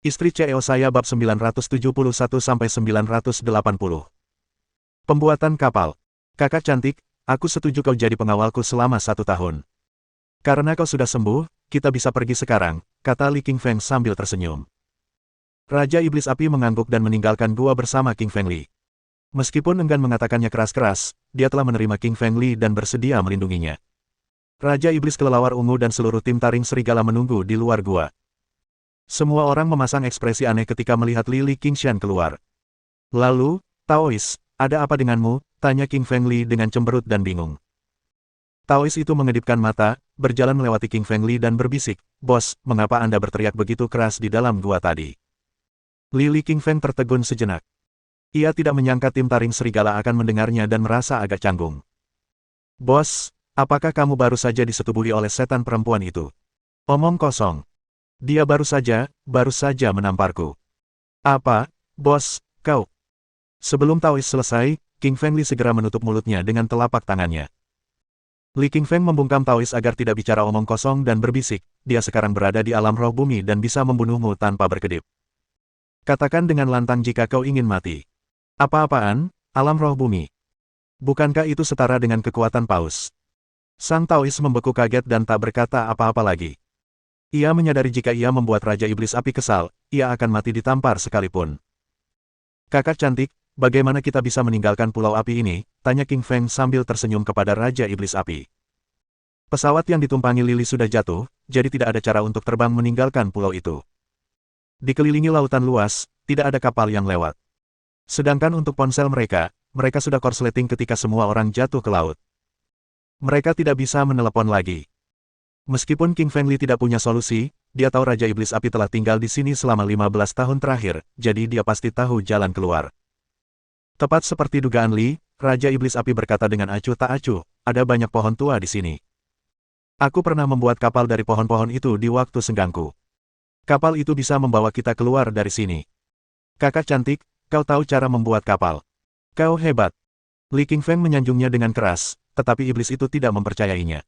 Istri CEO saya bab 971-980. Pembuatan kapal. Kakak cantik, aku setuju kau jadi pengawalku selama 1 tahun. Karena kau sudah sembuh, kita bisa pergi sekarang, kata Li Qingfeng sambil tersenyum. Raja Iblis Api mengangguk dan meninggalkan gua bersama King Feng Li. Meskipun enggan mengatakannya keras-keras, dia telah menerima King Feng Li dan bersedia melindunginya. Raja Iblis Kelelawar Ungu dan seluruh tim taring serigala menunggu di luar gua. Semua orang memasang ekspresi aneh ketika melihat Li Qingshan keluar. Lalu, Taois, ada apa denganmu? Tanya King Feng Li dengan cemberut dan bingung. Taois itu mengedipkan mata, berjalan melewati King Feng Li dan berbisik, "Bos, mengapa Anda berteriak begitu keras di dalam gua tadi?" Li Qingfeng tertegun sejenak. Ia tidak menyangka tim taring serigala akan mendengarnya dan merasa agak canggung. "Bos, apakah kamu baru saja disetubuhi oleh setan perempuan itu?" "Omong kosong. Dia baru saja menamparku." "Apa, bos, kau?" Sebelum Taois selesai, King Feng Li segera menutup mulutnya dengan telapak tangannya. Li Qingfeng membungkam Taois agar tidak bicara omong kosong dan berbisik, "Dia sekarang berada di alam roh bumi dan bisa membunuhmu tanpa berkedip. Katakan dengan lantang jika kau ingin mati." "Apa-apaan, alam roh bumi? Bukankah itu setara dengan kekuatan paus?" Sang Taois membeku kaget dan tak berkata apa-apa lagi. Ia menyadari jika ia membuat Raja Iblis Api kesal, ia akan mati ditampar sekalipun. "Kakak cantik, bagaimana kita bisa meninggalkan pulau api ini?" Tanya King Feng sambil tersenyum kepada Raja Iblis Api. Pesawat yang ditumpangi Lili sudah jatuh, jadi tidak ada cara untuk terbang meninggalkan pulau itu. Dikelilingi lautan luas, tidak ada kapal yang lewat. Sedangkan untuk ponsel mereka sudah korsleting ketika semua orang jatuh ke laut. Mereka tidak bisa menelepon lagi. Meskipun King Feng Li tidak punya solusi, dia tahu Raja Iblis Api telah tinggal di sini selama 15 tahun terakhir, jadi dia pasti tahu jalan keluar. Tepat seperti dugaan Li, Raja Iblis Api berkata dengan acuh tak acuh, "Ada banyak pohon tua di sini. Aku pernah membuat kapal dari pohon-pohon itu di waktu senggangku. Kapal itu bisa membawa kita keluar dari sini. Kakak cantik, kau tahu cara membuat kapal. Kau hebat." Li Qingfeng menyanjungnya dengan keras, tetapi iblis itu tidak mempercayainya.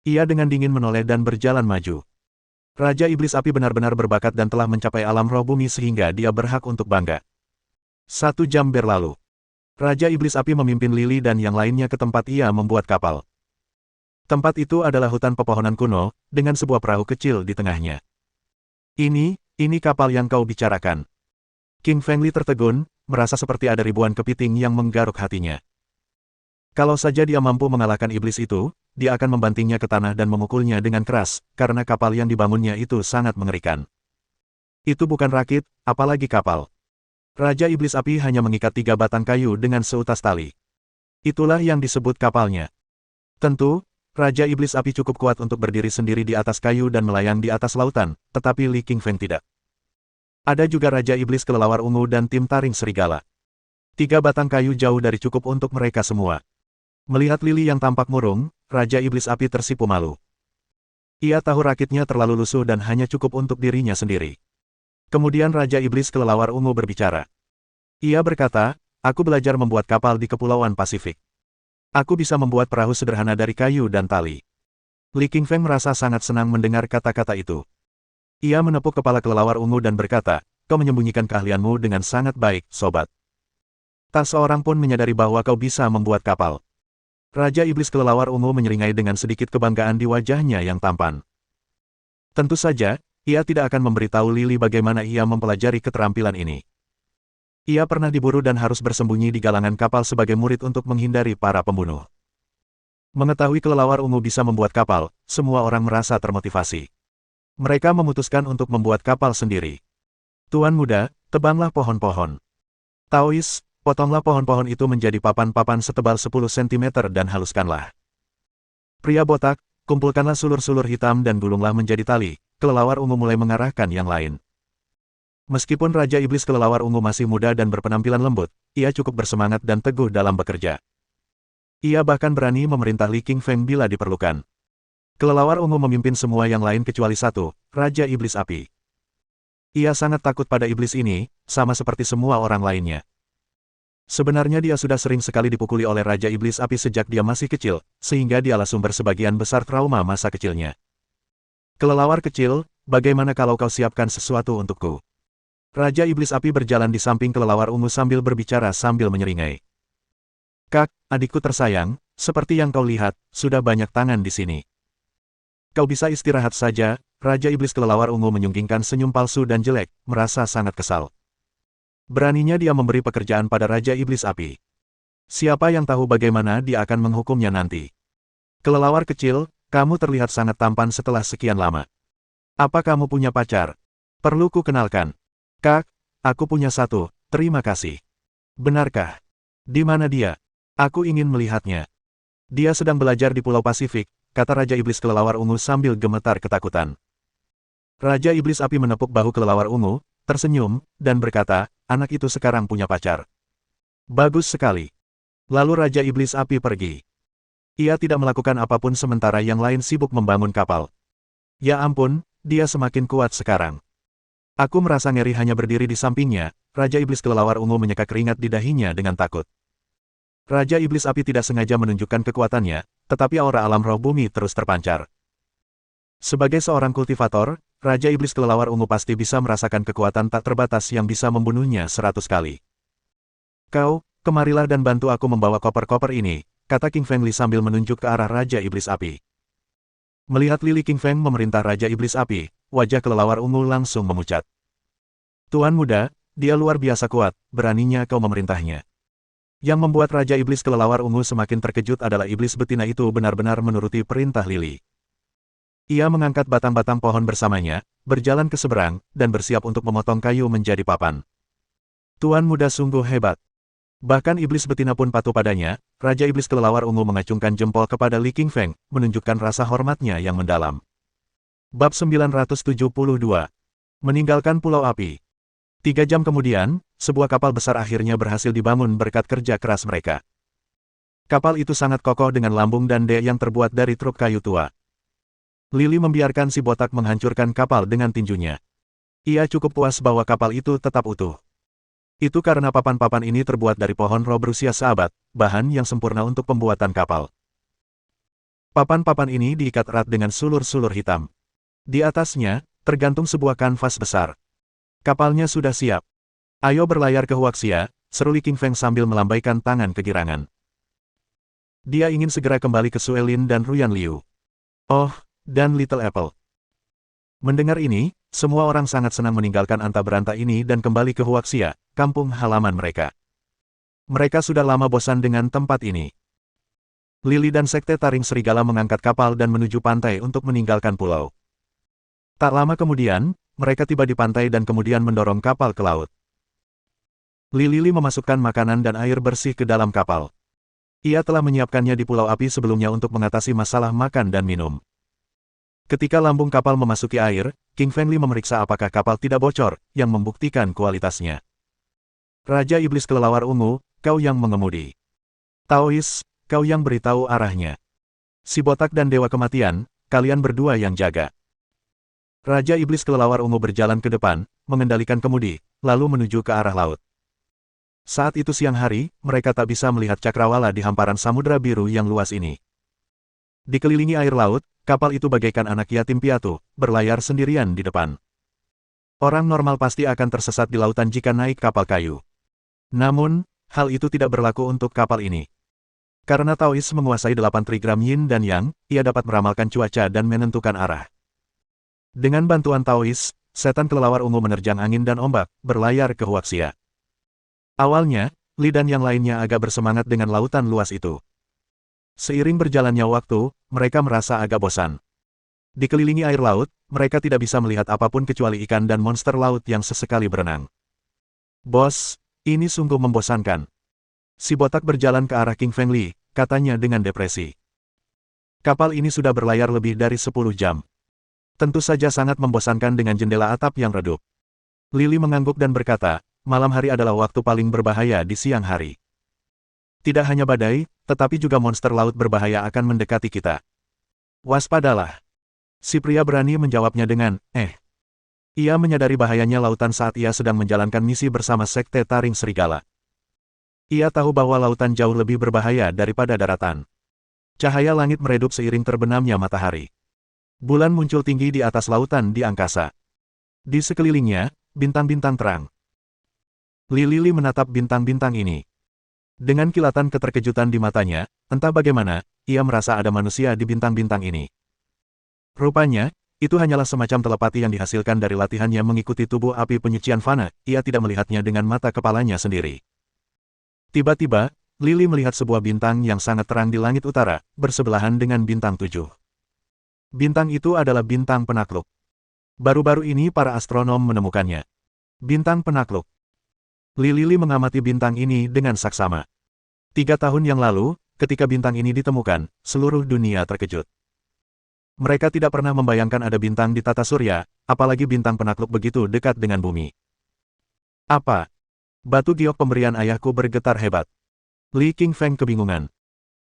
Ia dengan dingin menoleh dan berjalan maju. Raja Iblis Api benar-benar berbakat dan telah mencapai alam roh bumi sehingga dia berhak untuk bangga. 1 jam berlalu. Raja Iblis Api memimpin Lili dan yang lainnya ke tempat ia membuat kapal. Tempat itu adalah hutan pepohonan kuno, dengan sebuah perahu kecil di tengahnya. Ini kapal yang kau bicarakan." King Feng Li tertegun, merasa seperti ada ribuan kepiting yang menggaruk hatinya. Kalau saja dia mampu mengalahkan iblis itu, dia akan membantingnya ke tanah dan memukulnya dengan keras, karena kapal yang dibangunnya itu sangat mengerikan. Itu bukan rakit, apalagi kapal. Raja Iblis Api hanya mengikat 3 batang kayu dengan seutas tali. Itulah yang disebut kapalnya. Tentu, Raja Iblis Api cukup kuat untuk berdiri sendiri di atas kayu dan melayang di atas lautan, tetapi Li Qingfeng tidak. Ada juga Raja Iblis Kelelawar Ungu dan tim taring serigala. 3 batang kayu jauh dari cukup untuk mereka semua. Melihat Lili yang tampak murung, Raja Iblis Api tersipu malu. Ia tahu rakitnya terlalu lusuh dan hanya cukup untuk dirinya sendiri. Kemudian Raja Iblis Kelelawar Ungu berbicara. Ia berkata, "Aku belajar membuat kapal di Kepulauan Pasifik. Aku bisa membuat perahu sederhana dari kayu dan tali." Li Qingfeng merasa sangat senang mendengar kata-kata itu. Ia menepuk kepala Kelelawar Ungu dan berkata, "Kau menyembunyikan keahlianmu dengan sangat baik, sobat. Tak seorang pun menyadari bahwa kau bisa membuat kapal." Raja Iblis Kelelawar Ungu menyeringai dengan sedikit kebanggaan di wajahnya yang tampan. Tentu saja, ia tidak akan memberitahu Lili bagaimana ia mempelajari keterampilan ini. Ia pernah diburu dan harus bersembunyi di galangan kapal sebagai murid untuk menghindari para pembunuh. Mengetahui Kelelawar Ungu bisa membuat kapal, semua orang merasa termotivasi. Mereka memutuskan untuk membuat kapal sendiri. "Tuan muda, tebanglah pohon-pohon. Taois, potonglah pohon-pohon itu menjadi papan-papan setebal 10 cm dan haluskanlah. Pria botak, kumpulkanlah sulur-sulur hitam dan gulunglah menjadi tali." Kelelawar Ungu mulai mengarahkan yang lain. Meskipun Raja Iblis Kelelawar Ungu masih muda dan berpenampilan lembut, ia cukup bersemangat dan teguh dalam bekerja. Ia bahkan berani memerintah Li Qingfeng bila diperlukan. Kelelawar Ungu memimpin semua yang lain kecuali satu, Raja Iblis Api. Ia sangat takut pada iblis ini, sama seperti semua orang lainnya. Sebenarnya dia sudah sering sekali dipukuli oleh Raja Iblis Api sejak dia masih kecil, sehingga dialah sumber sebagian besar trauma masa kecilnya. "Kelelawar kecil, bagaimana kalau kau siapkan sesuatu untukku?" Raja Iblis Api berjalan di samping kelelawar ungu sambil berbicara sambil menyeringai. Kak, adikku tersayang, seperti yang kau lihat, sudah banyak tangan di sini. Kau bisa istirahat saja. Raja Iblis Kelelawar Ungu menyunggingkan senyum palsu dan jelek, merasa sangat kesal. Beraninya dia memberi pekerjaan pada Raja Iblis Api. Siapa yang tahu bagaimana dia akan menghukumnya nanti. Kelelawar kecil, kamu terlihat sangat tampan setelah sekian lama. Apa kamu punya pacar? Perlu ku kenalkan. Kak, aku punya satu, terima kasih. Benarkah? Di mana dia? Aku ingin melihatnya. Dia sedang belajar di Pulau Pasifik, kata Raja Iblis Kelelawar Ungu sambil gemetar ketakutan. Raja Iblis Api menepuk bahu Kelelawar Ungu, tersenyum, dan berkata, anak itu sekarang punya pacar. Bagus sekali. Lalu Raja Iblis Api pergi. Ia tidak melakukan apapun sementara yang lain sibuk membangun kapal. Ya ampun, dia semakin kuat sekarang. Aku merasa ngeri hanya berdiri di sampingnya. Raja Iblis Kelelawar Ungu menyeka keringat di dahinya dengan takut. Raja Iblis Api tidak sengaja menunjukkan kekuatannya, tetapi aura alam roh bumi terus terpancar. Sebagai seorang kultivator, Raja Iblis Kelelawar Ungu pasti bisa merasakan kekuatan tak terbatas yang bisa membunuhnya 100 kali. Kau, kemarilah dan bantu aku membawa koper-koper ini, kata King Feng Li sambil menunjuk ke arah Raja Iblis Api. Melihat Lili, King Feng memerintah Raja Iblis Api, wajah Kelelawar Ungu langsung memucat. Tuan muda, dia luar biasa kuat, beraninya kau memerintahnya. Yang membuat Raja Iblis Kelelawar Ungu semakin terkejut adalah iblis betina itu benar-benar menuruti perintah Lili. Ia mengangkat batang-batang pohon bersamanya, berjalan ke seberang, dan bersiap untuk memotong kayu menjadi papan. Tuan muda sungguh hebat. Bahkan iblis betina pun patuh padanya. Raja Iblis Kelelawar Ungu mengacungkan jempol kepada Li King Feng, menunjukkan rasa hormatnya yang mendalam. Bab 972. Meninggalkan Pulau Api. 3 jam kemudian, sebuah kapal besar akhirnya berhasil dibangun berkat kerja keras mereka. Kapal itu sangat kokoh dengan lambung dan dek yang terbuat dari truk kayu tua. Lili membiarkan si botak menghancurkan kapal dengan tinjunya. Ia cukup puas bahwa kapal itu tetap utuh. Itu karena papan-papan ini terbuat dari pohon roh berusia seabad, bahan yang sempurna untuk pembuatan kapal. Papan-papan ini diikat erat dengan sulur-sulur hitam. Di atasnya, tergantung sebuah kanvas besar. Kapalnya sudah siap. Ayo berlayar ke Huaxia, seru Li King Feng sambil melambaikan tangan kegirangan. Dia ingin segera kembali ke Suelin dan Ruyan Liu. Oh, dan Little Apple. Mendengar ini, semua orang sangat senang meninggalkan anta beranta ini dan kembali ke Huaxia, kampung halaman mereka. Mereka sudah lama bosan dengan tempat ini. Lili dan Sekte Taring Serigala mengangkat kapal dan menuju pantai untuk meninggalkan pulau. Tak lama kemudian, mereka tiba di pantai dan kemudian mendorong kapal ke laut. Lili memasukkan makanan dan air bersih ke dalam kapal. Ia telah menyiapkannya di Pulau Api sebelumnya untuk mengatasi masalah makan dan minum. Ketika lambung kapal memasuki air, King Feng Li memeriksa apakah kapal tidak bocor, yang membuktikan kualitasnya. Raja Iblis Kelelawar Ungu, kau yang mengemudi. Taois, kau yang beritahu arahnya. Si botak dan Dewa Kematian, kalian berdua yang jaga. Raja Iblis Kelelawar Ungu berjalan ke depan, mengendalikan kemudi, lalu menuju ke arah laut. Saat itu siang hari, mereka tak bisa melihat cakrawala di hamparan samudera biru yang luas ini. Dikelilingi air laut, kapal itu bagaikan anak yatim piatu, berlayar sendirian di depan. Orang normal pasti akan tersesat di lautan jika naik kapal kayu. Namun, hal itu tidak berlaku untuk kapal ini. Karena Taois menguasai 8 trigram yin dan yang, ia dapat meramalkan cuaca dan menentukan arah. Dengan bantuan Taois, setan kelelawar ungu menerjang angin dan ombak, berlayar ke Huaxia. Awalnya, Li dan yang lainnya agak bersemangat dengan lautan luas itu. Seiring berjalannya waktu, mereka merasa agak bosan. Dikelilingi air laut, mereka tidak bisa melihat apapun kecuali ikan dan monster laut yang sesekali berenang. Bos, ini sungguh membosankan. Si botak berjalan ke arah King Feng Li, katanya dengan depresi. Kapal ini sudah berlayar lebih dari 10 jam. Tentu saja sangat membosankan dengan jendela atap yang redup. Lili mengangguk dan berkata, malam hari adalah waktu paling berbahaya di siang hari. Tidak hanya badai, tetapi juga monster laut berbahaya akan mendekati kita. Waspadalah. Si pria berani menjawabnya dengan, Ia menyadari bahayanya lautan saat ia sedang menjalankan misi bersama Sekte Taring Serigala. Ia tahu bahwa lautan jauh lebih berbahaya daripada daratan. Cahaya langit meredup seiring terbenamnya matahari. Bulan muncul tinggi di atas lautan di angkasa. Di sekelilingnya, bintang-bintang terang. Li menatap bintang-bintang ini. Dengan kilatan keterkejutan di matanya, entah bagaimana, ia merasa ada manusia di bintang-bintang ini. Rupanya, itu hanyalah semacam telepati yang dihasilkan dari latihannya mengikuti tubuh api penyucian fana, ia tidak melihatnya dengan mata kepalanya sendiri. Tiba-tiba, Lily melihat sebuah bintang yang sangat terang di langit utara, bersebelahan dengan bintang 7. Bintang itu adalah bintang penakluk. Baru-baru ini para astronom menemukannya. Bintang penakluk. Lily mengamati bintang ini dengan saksama. 3 tahun yang lalu, ketika bintang ini ditemukan, seluruh dunia terkejut. Mereka tidak pernah membayangkan ada bintang di tata surya, apalagi bintang penakluk begitu dekat dengan bumi. Apa? Batu giok pemberian ayahku bergetar hebat. Li Qingfeng kebingungan.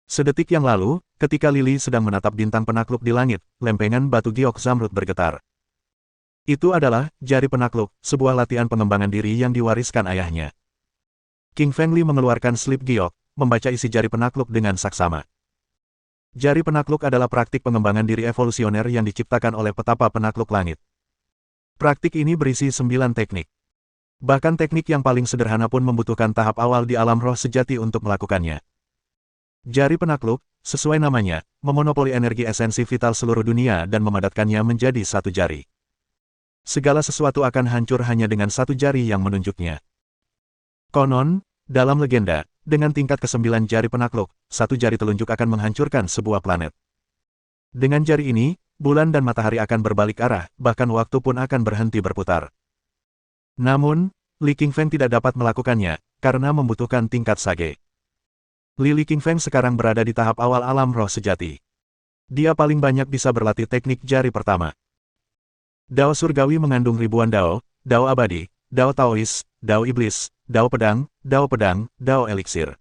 Sedetik yang lalu, ketika Lily sedang menatap bintang penakluk di langit, lempengan batu giok zamrud bergetar. Itu adalah jari penakluk, sebuah latihan pengembangan diri yang diwariskan ayahnya. King Feng Li mengeluarkan slip giok, membaca isi jari penakluk dengan saksama. Jari penakluk adalah praktik pengembangan diri evolusioner yang diciptakan oleh petapa penakluk langit. Praktik ini berisi 9 teknik. Bahkan teknik yang paling sederhana pun membutuhkan tahap awal di alam roh sejati untuk melakukannya. Jari penakluk, sesuai namanya, memonopoli energi esensi vital seluruh dunia dan memadatkannya menjadi satu jari. Segala sesuatu akan hancur hanya dengan satu jari yang menunjuknya. Konon, dalam legenda, dengan tingkat ke-9 jari penakluk, satu jari telunjuk akan menghancurkan sebuah planet. Dengan jari ini, bulan dan matahari akan berbalik arah, bahkan waktu pun akan berhenti berputar. Namun, Li Qingfeng tidak dapat melakukannya, karena membutuhkan tingkat sage. Li Qingfeng sekarang berada di tahap awal alam roh sejati. Dia paling banyak bisa berlatih teknik jari pertama. Dao surgawi mengandung ribuan dao, dao abadi, dao taois, dao iblis, dao pedang, dao eliksir.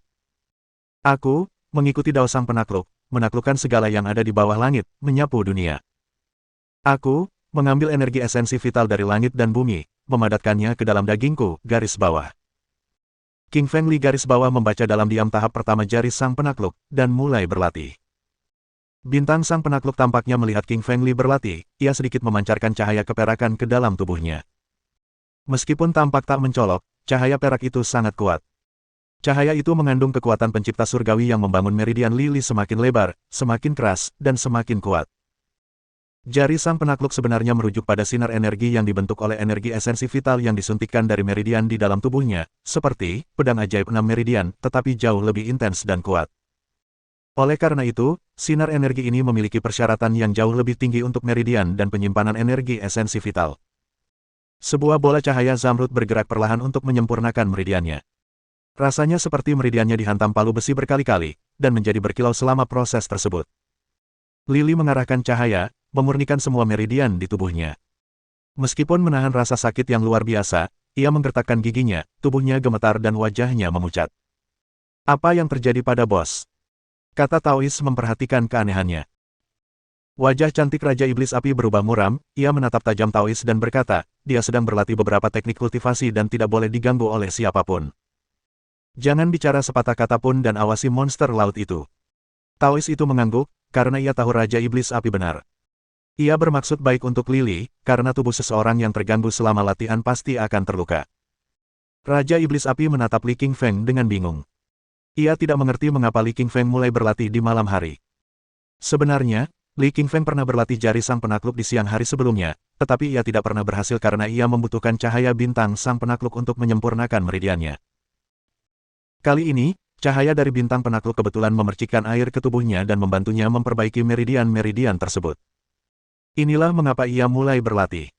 Aku, mengikuti dao sang penakluk, menaklukkan segala yang ada di bawah langit, menyapu dunia. Aku, mengambil energi esensi vital dari langit dan bumi, memadatkannya ke dalam dagingku, garis bawah. King Feng Li garis bawah membaca dalam diam tahap pertama jari sang penakluk, dan mulai berlatih. Bintang sang penakluk tampaknya melihat King Feng Li berlatih, ia sedikit memancarkan cahaya keperakan ke dalam tubuhnya. Meskipun tampak tak mencolok, cahaya perak itu sangat kuat. Cahaya itu mengandung kekuatan pencipta surgawi yang membangun meridian Lily semakin lebar, semakin keras, dan semakin kuat. Jari sang penakluk sebenarnya merujuk pada sinar energi yang dibentuk oleh energi esensi vital yang disuntikkan dari meridian di dalam tubuhnya, seperti pedang ajaib 6 meridian, tetapi jauh lebih intens dan kuat. Oleh karena itu, sinar energi ini memiliki persyaratan yang jauh lebih tinggi untuk meridian dan penyimpanan energi esensi vital. Sebuah bola cahaya zamrud bergerak perlahan untuk menyempurnakan meridiannya. Rasanya seperti meridiannya dihantam palu besi berkali-kali, dan menjadi berkilau selama proses tersebut. Lily mengarahkan cahaya, memurnikan semua meridian di tubuhnya. Meskipun menahan rasa sakit yang luar biasa, ia menggertakkan giginya, tubuhnya gemetar dan wajahnya memucat. Apa yang terjadi pada bos? Kata Taois memperhatikan keanehannya. Wajah cantik Raja Iblis Api berubah muram, ia menatap tajam Taois dan berkata, dia sedang berlatih beberapa teknik kultivasi dan tidak boleh diganggu oleh siapapun. Jangan bicara sepatah kata pun dan awasi monster laut itu. Taois itu mengangguk, karena ia tahu Raja Iblis Api benar. Ia bermaksud baik untuk Lily, karena tubuh seseorang yang terganggu selama latihan pasti akan terluka. Raja Iblis Api menatap Li Qingfeng dengan bingung. Ia tidak mengerti mengapa Li Qingfeng mulai berlatih di malam hari. Sebenarnya, Li Qingfeng pernah berlatih jari sang penakluk di siang hari sebelumnya, tetapi ia tidak pernah berhasil karena ia membutuhkan cahaya bintang sang penakluk untuk menyempurnakan meridiannya. Kali ini, cahaya dari bintang penakluk kebetulan memercikkan air ke tubuhnya dan membantunya memperbaiki meridian-meridian tersebut. Inilah mengapa ia mulai berlatih.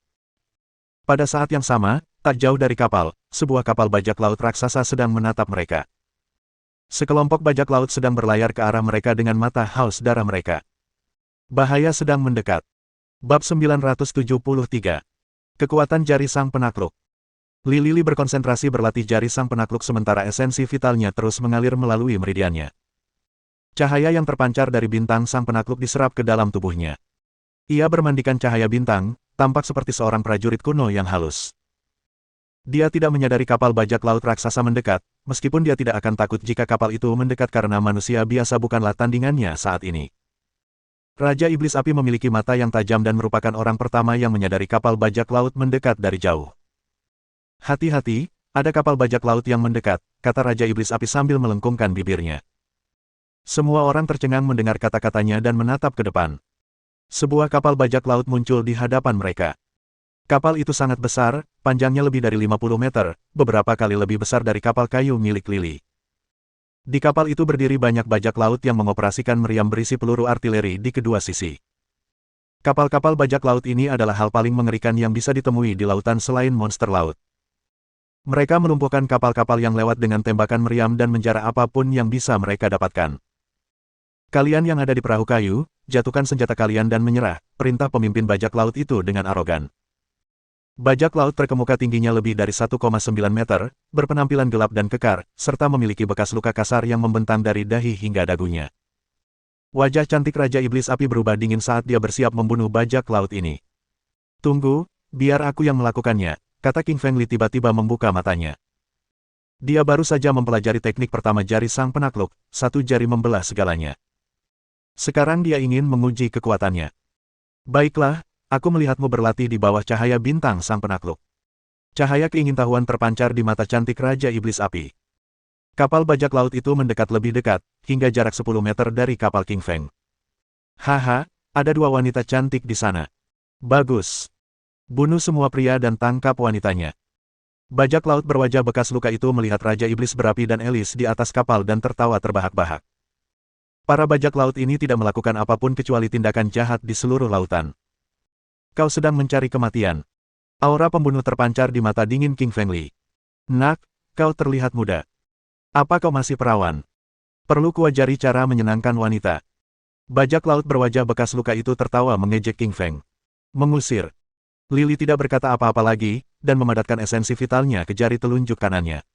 Pada saat yang sama, tak jauh dari kapal, sebuah kapal bajak laut raksasa sedang menatap mereka. Sekelompok bajak laut sedang berlayar ke arah mereka dengan mata haus darah mereka. Bahaya sedang mendekat. Bab 973. Kekuatan jari sang penakluk. Lily berkonsentrasi berlatih jari sang penakluk sementara esensi vitalnya terus mengalir melalui meridiannya. Cahaya yang terpancar dari bintang sang penakluk diserap ke dalam tubuhnya. Ia bermandikan cahaya bintang, tampak seperti seorang prajurit kuno yang halus. Dia tidak menyadari kapal bajak laut raksasa mendekat, meskipun dia tidak akan takut jika kapal itu mendekat karena manusia biasa bukanlah tandingannya saat ini. Raja Iblis Api memiliki mata yang tajam dan merupakan orang pertama yang menyadari kapal bajak laut mendekat dari jauh. Hati-hati, ada kapal bajak laut yang mendekat, kata Raja Iblis Api sambil melengkungkan bibirnya. Semua orang tercengang mendengar kata-katanya dan menatap ke depan. Sebuah kapal bajak laut muncul di hadapan mereka. Kapal itu sangat besar, panjangnya lebih dari 50 meter, beberapa kali lebih besar dari kapal kayu milik Lily. Di kapal itu berdiri banyak bajak laut yang mengoperasikan meriam berisi peluru artileri di kedua sisi. Kapal-kapal bajak laut ini adalah hal paling mengerikan yang bisa ditemui di lautan selain monster laut. Mereka melumpuhkan kapal-kapal yang lewat dengan tembakan meriam dan menjara apapun yang bisa mereka dapatkan. Kalian yang ada di perahu kayu, jatuhkan senjata kalian dan menyerah, perintah pemimpin bajak laut itu dengan arogan. Bajak laut terkemuka tingginya lebih dari 1,9 meter, berpenampilan gelap dan kekar, serta memiliki bekas luka kasar yang membentang dari dahi hingga dagunya. Wajah cantik Raja Iblis Api berubah dingin saat dia bersiap membunuh bajak laut ini. Tunggu, biar aku yang melakukannya, kata King Feng Li tiba-tiba membuka matanya. Dia baru saja mempelajari teknik pertama jari sang penakluk, satu jari membelah segalanya. Sekarang dia ingin menguji kekuatannya. Baiklah, aku melihatmu berlatih di bawah cahaya bintang sang penakluk. Cahaya keingintahuan terpancar di mata cantik Raja Iblis Api. Kapal bajak laut itu mendekat lebih dekat, hingga jarak 10 meter dari kapal King Feng. Haha, ada dua wanita cantik di sana. Bagus. Bunuh semua pria dan tangkap wanitanya. Bajak laut berwajah bekas luka itu melihat Raja Iblis berapi dan Alice di atas kapal dan tertawa terbahak-bahak. Para bajak laut ini tidak melakukan apapun kecuali tindakan jahat di seluruh lautan. Kau sedang mencari kematian. Aura pembunuh terpancar di mata dingin King Feng Li. Nak, kau terlihat muda. Apa kau masih perawan? Perlu kuajari cara menyenangkan wanita. Bajak laut berwajah bekas luka itu tertawa mengejek King Feng. Mengusir. Lily tidak berkata apa-apa lagi, dan memadatkan esensi vitalnya ke jari telunjuk kanannya.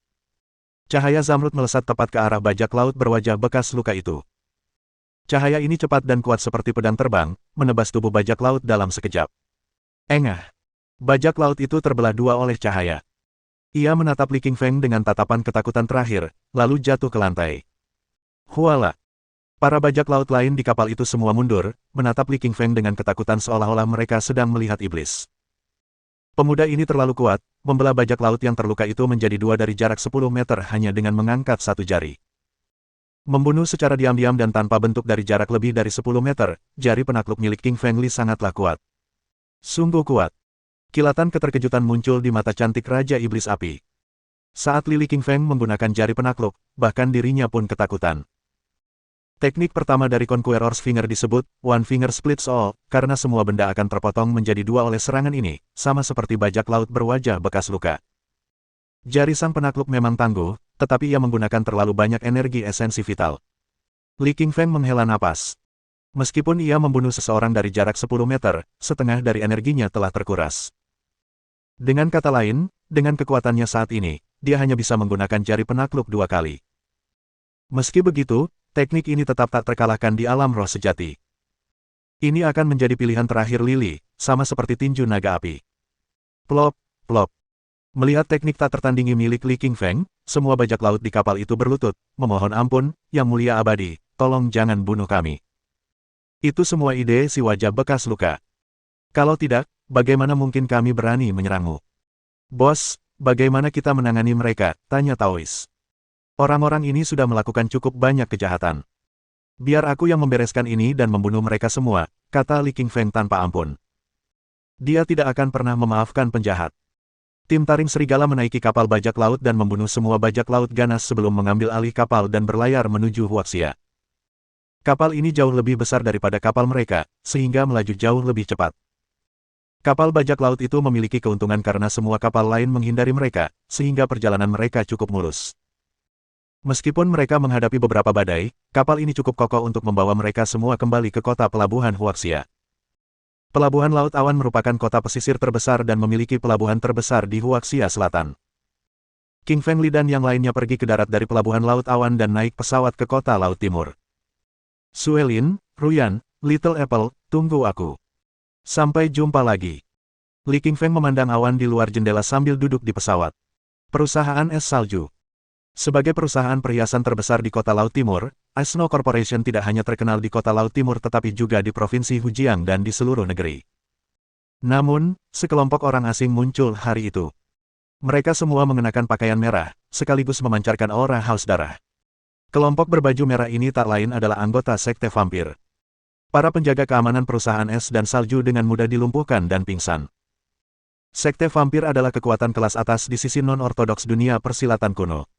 Cahaya zamrud melesat tepat ke arah bajak laut berwajah bekas luka itu. Cahaya ini cepat dan kuat seperti pedang terbang, menebas tubuh bajak laut dalam sekejap. Engah. Bajak laut itu terbelah dua oleh cahaya. Ia menatap Li King Feng dengan tatapan ketakutan terakhir, lalu jatuh ke lantai. Huala. Para bajak laut lain di kapal itu semua mundur, menatap Li King Feng dengan ketakutan seolah-olah mereka sedang melihat iblis. Pemuda ini terlalu kuat, membelah bajak laut yang terluka itu menjadi dua dari jarak 10 meter hanya dengan mengangkat satu jari. Membunuh secara diam-diam dan tanpa bentuk dari jarak lebih dari 10 meter, jari penakluk milik King Feng Li sangatlah kuat. Sungguh kuat. Kilatan keterkejutan muncul di mata cantik Raja Iblis Api. Saat Li King Feng menggunakan jari penakluk, bahkan dirinya pun ketakutan. Teknik pertama dari Conqueror's Finger disebut One Finger Splits All, karena semua benda akan terpotong menjadi dua oleh serangan ini, sama seperti bajak laut berwajah bekas luka. Jari sang penakluk memang tangguh, tetapi ia menggunakan terlalu banyak energi esensi vital. Li King Feng menghela napas. Meskipun ia membunuh seseorang dari jarak 10 meter, setengah dari energinya telah terkuras. Dengan kata lain, dengan kekuatannya saat ini, dia hanya bisa menggunakan jari penakluk dua kali. Meski begitu, teknik ini tetap tak terkalahkan di alam roh sejati. Ini akan menjadi pilihan terakhir Lily, sama seperti tinju naga api. Plop, plop. Melihat teknik tak tertandingi milik Li King Feng, semua bajak laut di kapal itu berlutut, memohon ampun, Yang Mulia Abadi, tolong jangan bunuh kami. Itu semua ide si wajah bekas luka. Kalau tidak, bagaimana mungkin kami berani menyerangmu? Bos, bagaimana kita menangani mereka? Tanya Taois. Orang-orang ini sudah melakukan cukup banyak kejahatan. Biar aku yang membereskan ini dan membunuh mereka semua, kata Li King Feng tanpa ampun. Dia tidak akan pernah memaafkan penjahat. Tim Taring Serigala menaiki kapal bajak laut dan membunuh semua bajak laut ganas sebelum mengambil alih kapal dan berlayar menuju Huaxia. Kapal ini jauh lebih besar daripada kapal mereka, sehingga melaju jauh lebih cepat. Kapal bajak laut itu memiliki keuntungan karena semua kapal lain menghindari mereka, sehingga perjalanan mereka cukup mulus. Meskipun mereka menghadapi beberapa badai, kapal ini cukup kokoh untuk membawa mereka semua kembali ke kota pelabuhan Huaxia. Pelabuhan Laut Awan merupakan kota pesisir terbesar dan memiliki pelabuhan terbesar di Huaxia Selatan. King Feng Li dan yang lainnya pergi ke darat dari pelabuhan Laut Awan dan naik pesawat ke kota Laut Timur. Suelin, Ruyan, Little Apple, tunggu aku. Sampai jumpa lagi. Li King Feng memandang awan di luar jendela sambil duduk di pesawat. Perusahaan es salju. Sebagai perusahaan perhiasan terbesar di kota Laut Timur, Ice Snow Corporation tidak hanya terkenal di kota Laut Timur tetapi juga di provinsi Fujian dan di seluruh negeri. Namun, sekelompok orang asing muncul hari itu. Mereka semua mengenakan pakaian merah, sekaligus memancarkan aura haus darah. Kelompok berbaju merah ini tak lain adalah anggota Sekte Vampir. Para penjaga keamanan perusahaan es dan salju dengan mudah dilumpuhkan dan pingsan. Sekte Vampir adalah kekuatan kelas atas di sisi non-ortodoks dunia persilatan kuno.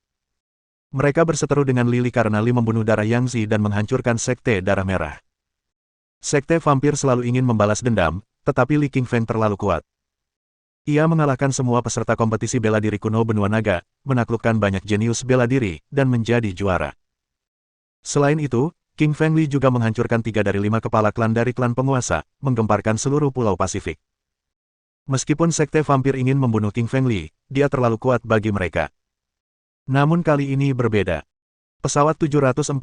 Mereka berseteru dengan Lily karena Li membunuh darah Yangzi dan menghancurkan Sekte Darah Merah. Sekte Vampir selalu ingin membalas dendam, tetapi Li Qingfeng terlalu kuat. Ia mengalahkan semua peserta kompetisi bela diri kuno benua naga, menaklukkan banyak jenius bela diri, dan menjadi juara. Selain itu, King Feng Li juga menghancurkan 3 dari 5 kepala klan dari klan penguasa, menggemparkan seluruh pulau Pasifik. Meskipun Sekte Vampir ingin membunuh King Feng Li, dia terlalu kuat bagi mereka. Namun kali ini berbeda. Pesawat 747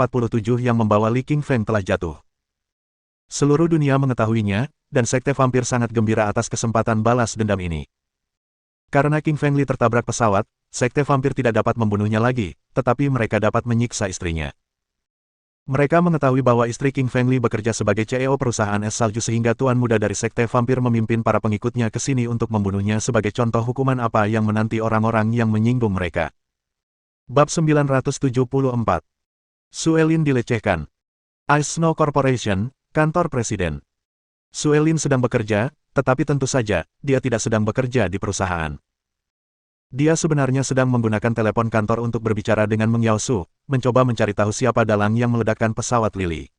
yang membawa Li King Feng telah jatuh. Seluruh dunia mengetahuinya, dan Sekte Vampir sangat gembira atas kesempatan balas dendam ini. Karena King Feng Li tertabrak pesawat, Sekte Vampir tidak dapat membunuhnya lagi, tetapi mereka dapat menyiksa istrinya. Mereka mengetahui bahwa istri King Feng Li bekerja sebagai CEO perusahaan es salju sehingga tuan muda dari Sekte Vampir memimpin para pengikutnya ke sini untuk membunuhnya sebagai contoh hukuman apa yang menanti orang-orang yang menyinggung mereka. Bab 974 Suelin dilecehkan. Ice Snow Corporation, kantor presiden. Suelin sedang bekerja, tetapi tentu saja, dia tidak sedang bekerja di perusahaan. Dia sebenarnya sedang menggunakan telepon kantor untuk berbicara dengan Meng Yaosu, mencoba mencari tahu siapa dalang yang meledakkan pesawat Lily.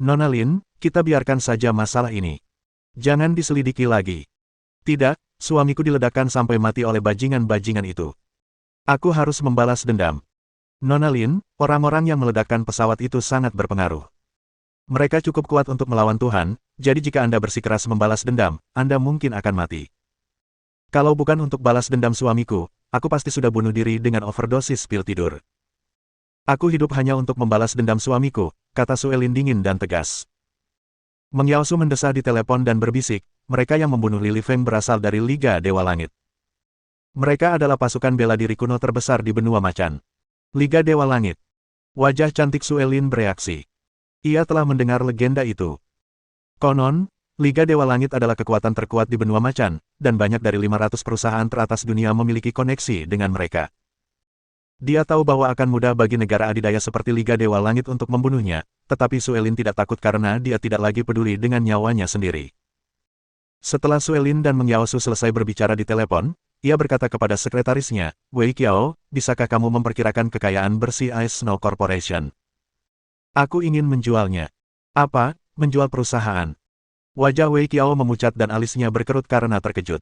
Nona Lin, kita biarkan saja masalah ini. Jangan diselidiki lagi. Tidak, suamiku diledakkan sampai mati oleh bajingan-bajingan itu. Aku harus membalas dendam. Nona Lin, orang-orang yang meledakkan pesawat itu sangat berpengaruh. Mereka cukup kuat untuk melawan Tuhan, jadi jika Anda bersikeras membalas dendam, Anda mungkin akan mati. Kalau bukan untuk balas dendam suamiku, aku pasti sudah bunuh diri dengan overdosis pil tidur. Aku hidup hanya untuk membalas dendam suamiku, kata Suelin dingin dan tegas. Meng Yaosu mendesah di telepon dan berbisik, mereka yang membunuh Lily Feng berasal dari Liga Dewa Langit. Mereka adalah pasukan bela diri kuno terbesar di benua macan. Liga Dewa Langit. Wajah cantik Suelin bereaksi. Ia telah mendengar legenda itu. Konon, Liga Dewa Langit adalah kekuatan terkuat di benua macan, dan banyak dari 500 perusahaan teratas dunia memiliki koneksi dengan mereka. Dia tahu bahwa akan mudah bagi negara adidaya seperti Liga Dewa Langit untuk membunuhnya, tetapi Suelin tidak takut karena dia tidak lagi peduli dengan nyawanya sendiri. Setelah Suelin dan Meng Yaosu selesai berbicara di telepon, ia berkata kepada sekretarisnya, Wei Qiao, bisakah kamu memperkirakan kekayaan bersih Ice Snow Corporation? Aku ingin menjualnya. Apa? Menjual perusahaan? Wajah Wei Qiao memucat dan alisnya berkerut karena terkejut.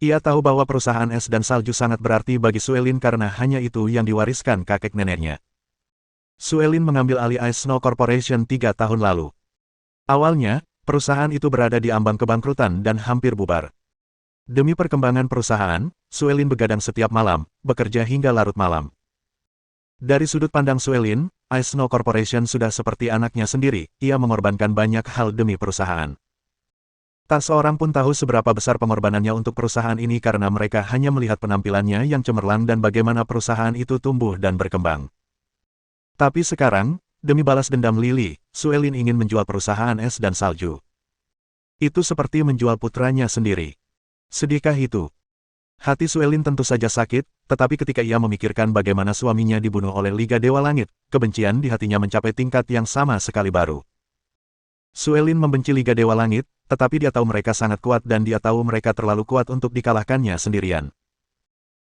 Ia tahu bahwa perusahaan es dan salju sangat berarti bagi Suelin karena hanya itu yang diwariskan kakek neneknya. Suelin mengambil alih Ice Snow Corporation 3 tahun lalu. Awalnya, perusahaan itu berada di ambang kebangkrutan dan hampir bubar. Demi perkembangan perusahaan, Suelin begadang setiap malam, bekerja hingga larut malam. Dari sudut pandang Suelin, Ice Snow Corporation sudah seperti anaknya sendiri, ia mengorbankan banyak hal demi perusahaan. Tak seorang pun tahu seberapa besar pengorbanannya untuk perusahaan ini karena mereka hanya melihat penampilannya yang cemerlang dan bagaimana perusahaan itu tumbuh dan berkembang. Tapi sekarang, demi balas dendam Lily, Suelin ingin menjual perusahaan es dan salju. Itu seperti menjual putranya sendiri. Sedihkah itu? Hati Suelin tentu saja sakit, tetapi ketika ia memikirkan bagaimana suaminya dibunuh oleh Liga Dewa Langit, kebencian di hatinya mencapai tingkat yang sama sekali baru. Suelin membenci Liga Dewa Langit, tetapi dia tahu mereka sangat kuat dan dia tahu mereka terlalu kuat untuk dikalahkannya sendirian.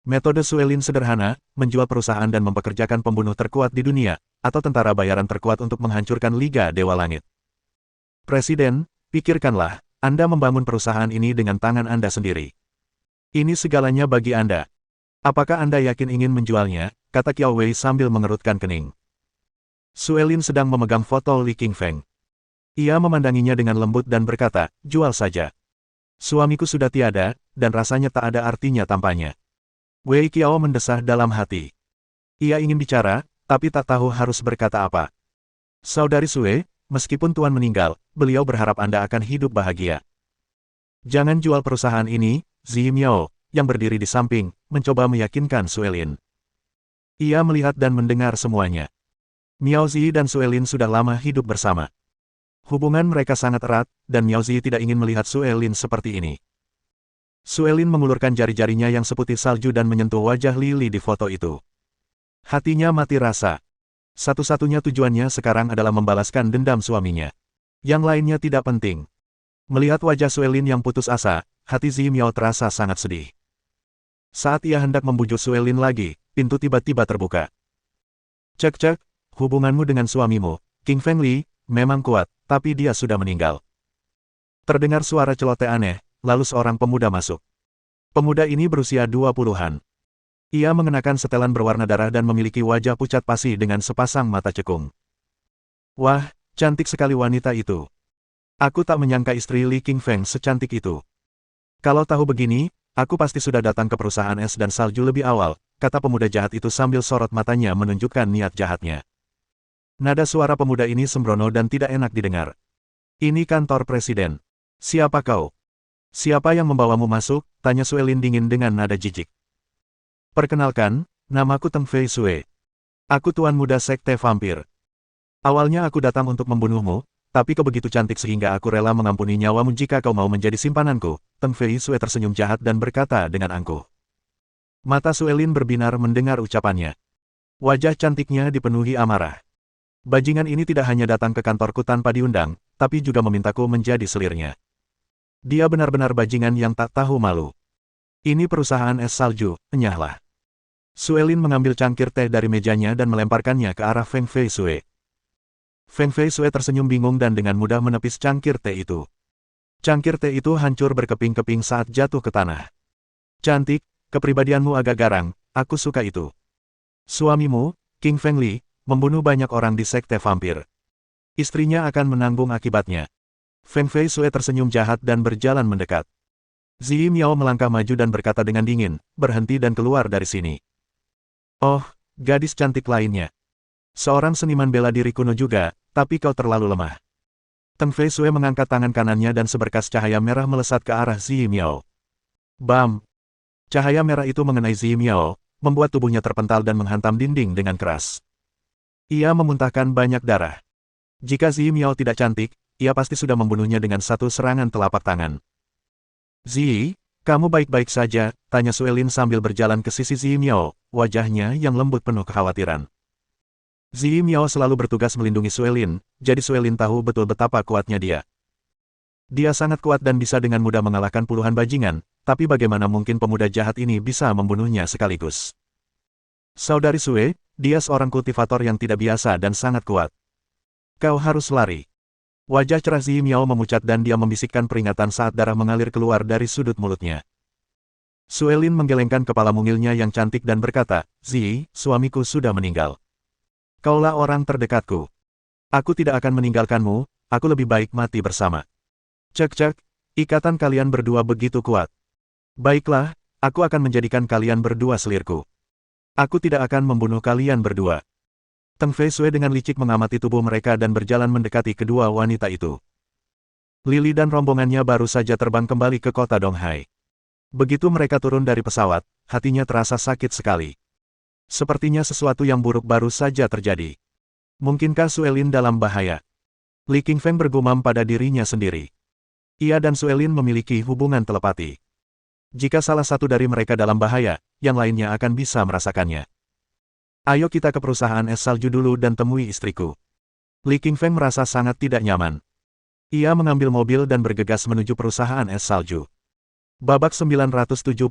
Metode Suelin sederhana, menjual perusahaan dan mempekerjakan pembunuh terkuat di dunia, atau tentara bayaran terkuat untuk menghancurkan Liga Dewa Langit. Presiden, pikirkanlah, Anda membangun perusahaan ini dengan tangan Anda sendiri. Ini segalanya bagi Anda. Apakah Anda yakin ingin menjualnya? Kata Qiao Wei sambil mengerutkan kening. Suelin sedang memegang foto Li Qingfeng. Ia memandanginya dengan lembut dan berkata, jual saja. Suamiku sudah tiada, dan rasanya tak ada artinya tampaknya. Wei Qiao mendesah dalam hati. Ia ingin bicara, tapi tak tahu harus berkata apa. Saudari Sue, meskipun Tuan meninggal, beliau berharap Anda akan hidup bahagia. Jangan jual perusahaan ini, Zi Miao, yang berdiri di samping, mencoba meyakinkan Suelin. Ia melihat dan mendengar semuanya. Miao Zi dan Suelin sudah lama hidup bersama. Hubungan mereka sangat erat, dan Miao Zi tidak ingin melihat Suelin seperti ini. Suelin mengulurkan jari-jarinya yang seputih salju dan menyentuh wajah Lily di foto itu. Hatinya mati rasa. Satu-satunya tujuannya sekarang adalah membalaskan dendam suaminya. Yang lainnya tidak penting. Melihat wajah Suelin yang putus asa, hati Zi Miao terasa sangat sedih. Saat ia hendak membujuk Suelin lagi, pintu tiba-tiba terbuka. Cek-cek, hubunganmu dengan suamimu, King Feng Li, memang kuat, tapi dia sudah meninggal. Terdengar suara celoteh aneh, lalu seorang pemuda masuk. Pemuda ini berusia 20-an. Ia mengenakan setelan berwarna darah dan memiliki wajah pucat pasi dengan sepasang mata cekung. Wah, cantik sekali wanita itu. Aku tak menyangka istri Li King Feng secantik itu. Kalau tahu begini, aku pasti sudah datang ke perusahaan es dan salju lebih awal, kata pemuda jahat itu sambil sorot matanya menunjukkan niat jahatnya. Nada suara pemuda ini sembrono dan tidak enak didengar. Ini kantor presiden. Siapa kau? Siapa yang membawamu masuk? Tanya Suelin dingin dengan nada jijik. Perkenalkan, namaku Teng Fei Sue. Aku tuan muda sekte vampir. Awalnya aku datang untuk membunuhmu, tapi kau begitu cantik sehingga aku rela mengampuni nyawamu jika kau mau menjadi simpananku. Teng Fei Sue tersenyum jahat dan berkata dengan angkuh. Mata Suelin berbinar mendengar ucapannya. Wajah cantiknya dipenuhi amarah. Bajingan ini tidak hanya datang ke kantorku tanpa diundang, tapi juga memintaku menjadi selirnya. Dia benar-benar bajingan yang tak tahu malu. Ini perusahaan es salju, enyahlah. Suelin mengambil cangkir teh dari mejanya dan melemparkannya ke arah Feng Fei Sue. Feng Fei Sue tersenyum bingung dan dengan mudah menepis cangkir teh itu. Cangkir teh itu hancur berkeping-keping saat jatuh ke tanah. Cantik, kepribadianmu agak garang, aku suka itu. Suamimu, King Feng Li, membunuh banyak orang di sekte vampir. Istrinya akan menanggung akibatnya. Feng Fei Sue tersenyum jahat dan berjalan mendekat. Zi Miao melangkah maju dan berkata dengan dingin, berhenti dan keluar dari sini. Oh, gadis cantik lainnya. Seorang seniman bela diri kuno juga, tapi kau terlalu lemah. Teng Fei Sue mengangkat tangan kanannya dan seberkas cahaya merah melesat ke arah Zi Miao. Bam! Cahaya merah itu mengenai Zi Miao, membuat tubuhnya terpental dan menghantam dinding dengan keras. Ia memuntahkan banyak darah. Jika Zi Miao tidak cantik, ia pasti sudah membunuhnya dengan satu serangan telapak tangan. Zi, kamu baik-baik saja? Tanya Suelin sambil berjalan ke sisi Zi Miao, wajahnya yang lembut penuh kekhawatiran. Zi Miao selalu bertugas melindungi Suelin, jadi Suelin tahu betul betapa kuatnya dia. Dia sangat kuat dan bisa dengan mudah mengalahkan puluhan bajingan, tapi bagaimana mungkin pemuda jahat ini bisa membunuhnya sekaligus? Saudari Sue, dia seorang kultivator yang tidak biasa dan sangat kuat. Kau harus lari. Wajah cerah Zi Miao memucat dan dia membisikkan peringatan saat darah mengalir keluar dari sudut mulutnya. Suelin menggelengkan kepala mungilnya yang cantik dan berkata, Zi, suamiku sudah meninggal. Kaulah orang terdekatku. Aku tidak akan meninggalkanmu, aku lebih baik mati bersama. Cek-cek, ikatan kalian berdua begitu kuat. Baiklah, aku akan menjadikan kalian berdua selirku. Aku tidak akan membunuh kalian berdua. Teng Fei Sue dengan licik mengamati tubuh mereka dan berjalan mendekati kedua wanita itu. Lily dan rombongannya baru saja terbang kembali ke kota Donghai. Begitu mereka turun dari pesawat, hatinya terasa sakit sekali. Sepertinya sesuatu yang buruk baru saja terjadi. Mungkinkah Suelin dalam bahaya? Li King Feng bergumam pada dirinya sendiri. Ia dan Suelin memiliki hubungan telepati. Jika salah satu dari mereka dalam bahaya, yang lainnya akan bisa merasakannya. Ayo kita ke perusahaan es salju dulu dan temui istriku. Li King Feng merasa sangat tidak nyaman. Ia mengambil mobil dan bergegas menuju perusahaan es salju. Babak 975.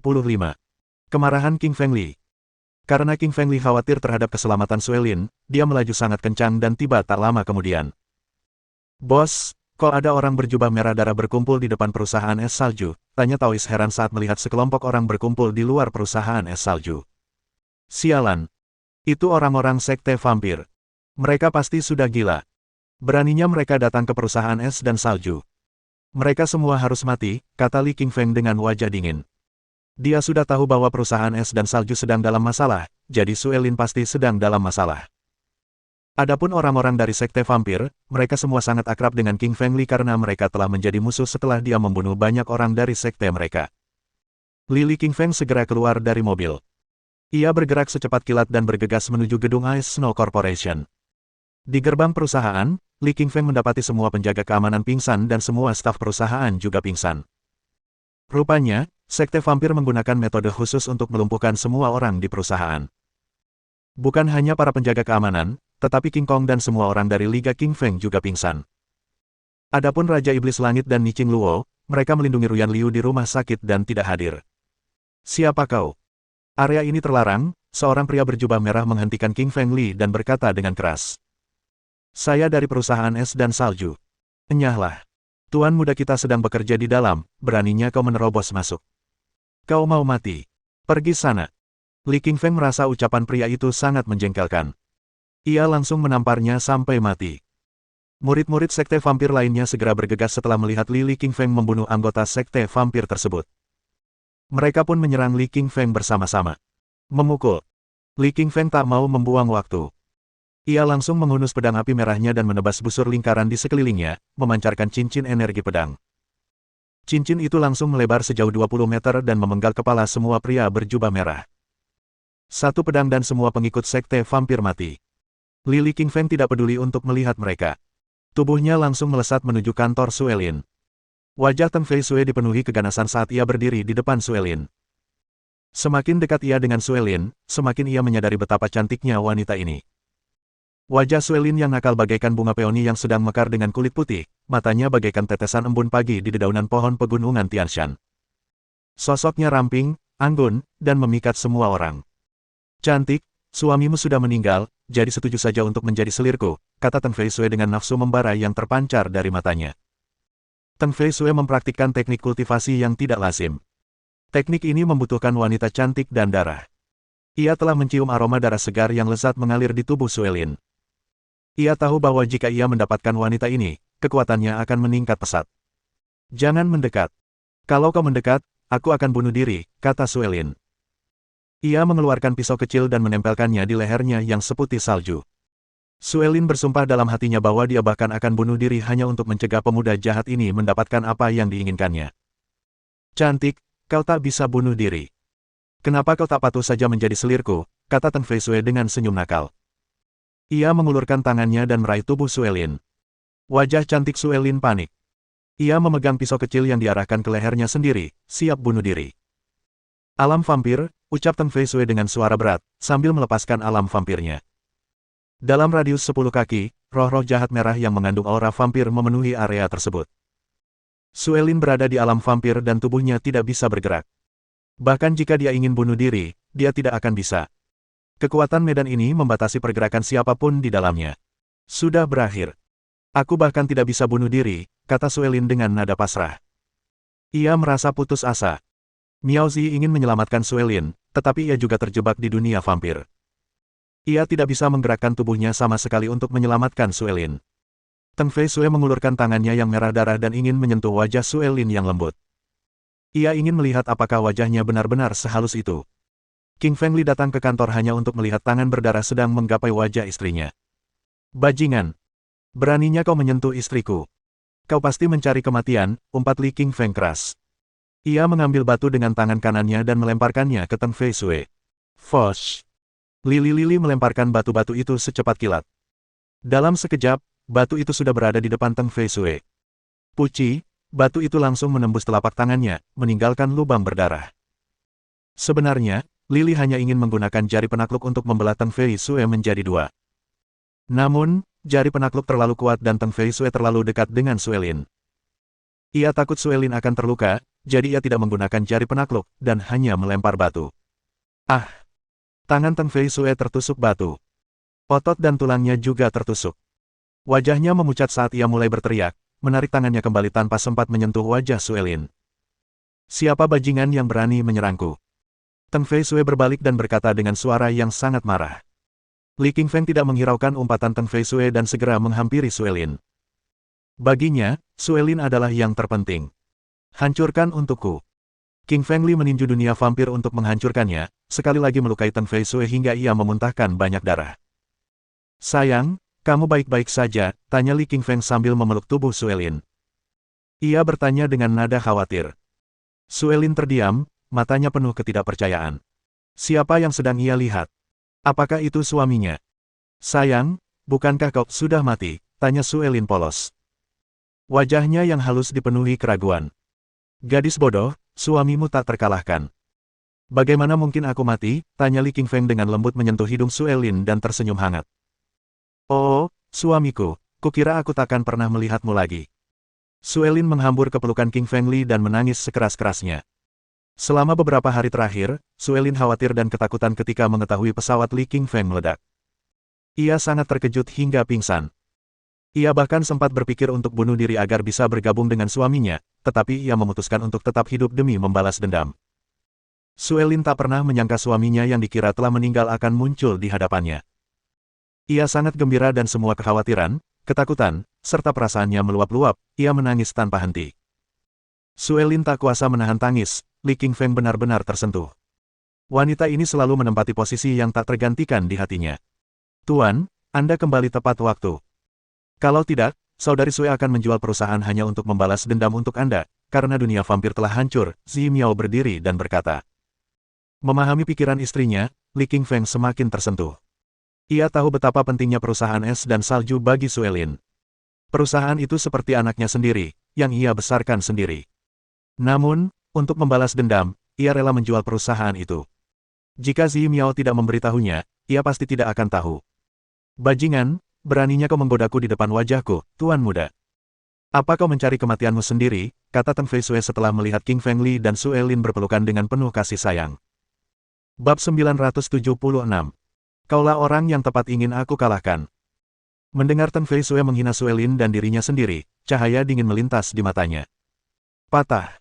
Kemarahan King Feng Li. Karena King Feng Li khawatir terhadap keselamatan Suelin, dia melaju sangat kencang dan tiba tak lama kemudian. Bos, kok ada orang berjubah merah darah berkumpul di depan perusahaan es salju? Tanya Taois heran saat melihat sekelompok orang berkumpul di luar perusahaan es salju. Sialan. Itu orang-orang sekte vampir. Mereka pasti sudah gila. Beraninya mereka datang ke perusahaan es dan salju. Mereka semua harus mati, kata Li King Feng dengan wajah dingin. Dia sudah tahu bahwa perusahaan es dan salju sedang dalam masalah, jadi Suelin pasti sedang dalam masalah. Adapun orang-orang dari sekte vampir, mereka semua sangat akrab dengan King Feng Li karena mereka telah menjadi musuh setelah dia membunuh banyak orang dari sekte mereka. Li King Feng segera keluar dari mobil. Ia bergerak secepat kilat dan bergegas menuju gedung Ice Snow Corporation. Di gerbang perusahaan, Li King Feng mendapati semua penjaga keamanan pingsan dan semua staf perusahaan juga pingsan. Rupanya, Sekte Vampir menggunakan metode khusus untuk melumpuhkan semua orang di perusahaan. Bukan hanya para penjaga keamanan, tetapi King Kong dan semua orang dari Liga King Feng juga pingsan. Adapun Raja Iblis Langit dan Niching Luo, mereka melindungi Ruyan Liu di rumah sakit dan tidak hadir. Siapa kau? Area ini terlarang, seorang pria berjubah merah menghentikan King Feng Li dan berkata dengan keras. Saya dari perusahaan es dan salju. Enyahlah. Tuan muda kita sedang bekerja di dalam, beraninya kau menerobos masuk. Kau mau mati. Pergi sana. Li Qingfeng merasa ucapan pria itu sangat menjengkelkan. Ia langsung menamparnya sampai mati. Murid-murid Sekte Vampir lainnya segera bergegas setelah melihat Li Qingfeng membunuh anggota Sekte Vampir tersebut. Mereka pun menyerang Li Qingfeng bersama-sama. Memukul. Li Qingfeng tak mau membuang waktu. Ia langsung menghunus pedang api merahnya dan menebas busur lingkaran di sekelilingnya, memancarkan cincin energi pedang. Cincin itu langsung melebar sejauh 20 meter dan memenggal kepala semua pria berjubah merah. Satu pedang dan semua pengikut Sekte Vampir mati. Li Qingfeng tidak peduli untuk melihat mereka. Tubuhnya langsung melesat menuju kantor Suelin. Wajah Teng Fei Sui dipenuhi keganasan saat ia berdiri di depan Suelin. Semakin dekat ia dengan Suelin, semakin ia menyadari betapa cantiknya wanita ini. Wajah Suelin yang nakal bagaikan bunga peoni yang sedang mekar dengan kulit putih, matanya bagaikan tetesan embun pagi di dedaunan pohon pegunungan Tianshan. Sosoknya ramping, anggun, dan memikat semua orang. Cantik, suamimu sudah meninggal, jadi setuju saja untuk menjadi selirku, kata Teng Fei Sui dengan nafsu membara yang terpancar dari matanya. Teng Fei Sui mempraktikkan teknik kultivasi yang tidak lazim. Teknik ini membutuhkan wanita cantik dan darah. Ia telah mencium aroma darah segar yang lezat mengalir di tubuh Suelin. Ia tahu bahwa jika ia mendapatkan wanita ini, kekuatannya akan meningkat pesat. Jangan mendekat. Kalau kau mendekat, aku akan bunuh diri, kata Suelin. Ia mengeluarkan pisau kecil dan menempelkannya di lehernya yang seputih salju. Suelin bersumpah dalam hatinya bahwa dia bahkan akan bunuh diri hanya untuk mencegah pemuda jahat ini mendapatkan apa yang diinginkannya. Cantik, kau tak bisa bunuh diri. Kenapa kau tak patuh saja menjadi selirku, kata Teng Fei Sui dengan senyum nakal. Ia mengulurkan tangannya dan meraih tubuh Suelin. Wajah cantik Suelin panik. Ia memegang pisau kecil yang diarahkan ke lehernya sendiri, siap bunuh diri. Alam vampir, ucap Teng Fei Sui dengan suara berat, sambil melepaskan alam vampirnya. Dalam radius 10 kaki, roh-roh jahat merah yang mengandung aura vampir memenuhi area tersebut. Suelin berada di alam vampir dan tubuhnya tidak bisa bergerak. Bahkan jika dia ingin bunuh diri, dia tidak akan bisa. Kekuatan medan ini membatasi pergerakan siapapun di dalamnya. Sudah berakhir. Aku bahkan tidak bisa bunuh diri, kata Suelin dengan nada pasrah. Ia merasa putus asa. Miao Zi ingin menyelamatkan Suelin, tetapi ia juga terjebak di dunia vampir. Ia tidak bisa menggerakkan tubuhnya sama sekali untuk menyelamatkan Suelin. Teng Fei Sui mengulurkan tangannya yang merah darah dan ingin menyentuh wajah Suelin yang lembut. Ia ingin melihat apakah wajahnya benar-benar sehalus itu. King Feng Li datang ke kantor hanya untuk melihat tangan berdarah sedang menggapai wajah istrinya. Bajingan! Beraninya kau menyentuh istriku. Kau pasti mencari kematian, umpat Li King Feng keras. Ia mengambil batu dengan tangan kanannya dan melemparkannya ke Teng Fei Sui. Fosh! Lili-lili melemparkan batu-batu itu secepat kilat. Dalam sekejap, batu itu sudah berada di depan Teng Fei Sui. Puci, batu itu langsung menembus telapak tangannya, meninggalkan lubang berdarah. Sebenarnya, Lili hanya ingin menggunakan jari penakluk untuk membelah Teng Fei Sui menjadi dua. Namun, jari penakluk terlalu kuat dan Teng Fei Sui terlalu dekat dengan Suelin. Ia takut Suelin akan terluka, jadi ia tidak menggunakan jari penakluk, dan hanya melempar batu. Ah! Tangan Teng Fei Sui tertusuk batu. Otot dan tulangnya juga tertusuk. Wajahnya memucat saat ia mulai berteriak, menarik tangannya kembali tanpa sempat menyentuh wajah Suelin. Siapa bajingan yang berani menyerangku? Teng Fei Sui berbalik dan berkata dengan suara yang sangat marah. Li Qingfeng tidak menghiraukan umpatan Teng Fei Sui dan segera menghampiri Suelin. Baginya, Suelin adalah yang terpenting. Hancurkan untukku. King Feng Li meninju dunia vampir untuk menghancurkannya, sekali lagi melukai Teng Fei Sui hingga ia memuntahkan banyak darah. Sayang, kamu baik-baik saja, tanya Li Qingfeng sambil memeluk tubuh Suelin. Ia bertanya dengan nada khawatir. Suelin terdiam, matanya penuh ketidakpercayaan. Siapa yang sedang ia lihat? Apakah itu suaminya? Sayang, bukankah kau sudah mati? Tanya Suelin polos. Wajahnya yang halus dipenuhi keraguan. Gadis bodoh, suamimu tak terkalahkan. Bagaimana mungkin aku mati? Tanya Li Qingfeng dengan lembut menyentuh hidung Sue Lin dan tersenyum hangat. Oh, suamiku, kukira aku takkan pernah melihatmu lagi. Sue Lin menghambur ke pelukan Qingfeng Li dan menangis sekeras-kerasnya. Selama beberapa hari terakhir, Sue Lin khawatir dan ketakutan ketika mengetahui pesawat Li Qingfeng meledak. Ia sangat terkejut hingga pingsan. Ia bahkan sempat berpikir untuk bunuh diri agar bisa bergabung dengan suaminya, tetapi ia memutuskan untuk tetap hidup demi membalas dendam. Sue Lin tak pernah menyangka suaminya yang dikira telah meninggal akan muncul di hadapannya. Ia sangat gembira dan semua kekhawatiran, ketakutan, serta perasaannya meluap-luap, ia menangis tanpa henti. Sue Lin tak kuasa menahan tangis, Li Qingfeng benar-benar tersentuh. Wanita ini selalu menempati posisi yang tak tergantikan di hatinya. Tuan, Anda kembali tepat waktu. Kalau tidak, saudari Sue akan menjual perusahaan hanya untuk membalas dendam untuk Anda, karena dunia vampir telah hancur. Zi Miao berdiri dan berkata. Memahami pikiran istrinya, Li Qingfeng semakin tersentuh. Ia tahu betapa pentingnya perusahaan es dan salju bagi Sue Lin. Perusahaan itu seperti anaknya sendiri, yang ia besarkan sendiri. Namun, untuk membalas dendam, ia rela menjual perusahaan itu. Jika Zi Miao tidak memberitahunya, ia pasti tidak akan tahu. Bajingan, beraninya kau menggodaku di depan wajahku, Tuan Muda. Apa kau mencari kematianmu sendiri, kata Teng Fei Sue setelah melihat Qingfeng Li dan Sue Lin berpelukan dengan penuh kasih sayang. Bab 976. Kaulah orang yang tepat ingin aku kalahkan. Mendengar Teng Fei Sue menghina Sue Lin dan dirinya sendiri, cahaya dingin melintas di matanya. Patah.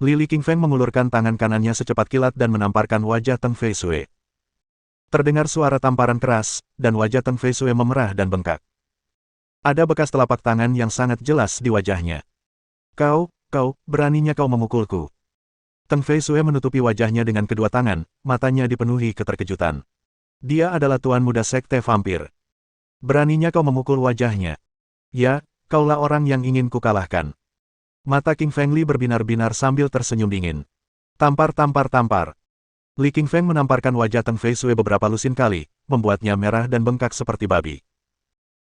Li Qingfeng mengulurkan tangan kanannya secepat kilat dan menamparkan wajah Teng Fei Sue. Terdengar suara tamparan keras, dan wajah Teng Fei Sue memerah dan bengkak. Ada bekas telapak tangan yang sangat jelas di wajahnya. Kau, beraninya kau memukulku. Teng Fei Sue menutupi wajahnya dengan kedua tangan, matanya dipenuhi keterkejutan. Dia adalah tuan muda sekte vampir. Beraninya kau memukul wajahnya. Ya, kaulah orang yang ingin kukalahkan. Mata Qingfeng Li berbinar-binar sambil tersenyum dingin. Tampar. Li Qingfeng menamparkan wajah Teng Fei Sue beberapa lusin kali, membuatnya merah dan bengkak seperti babi.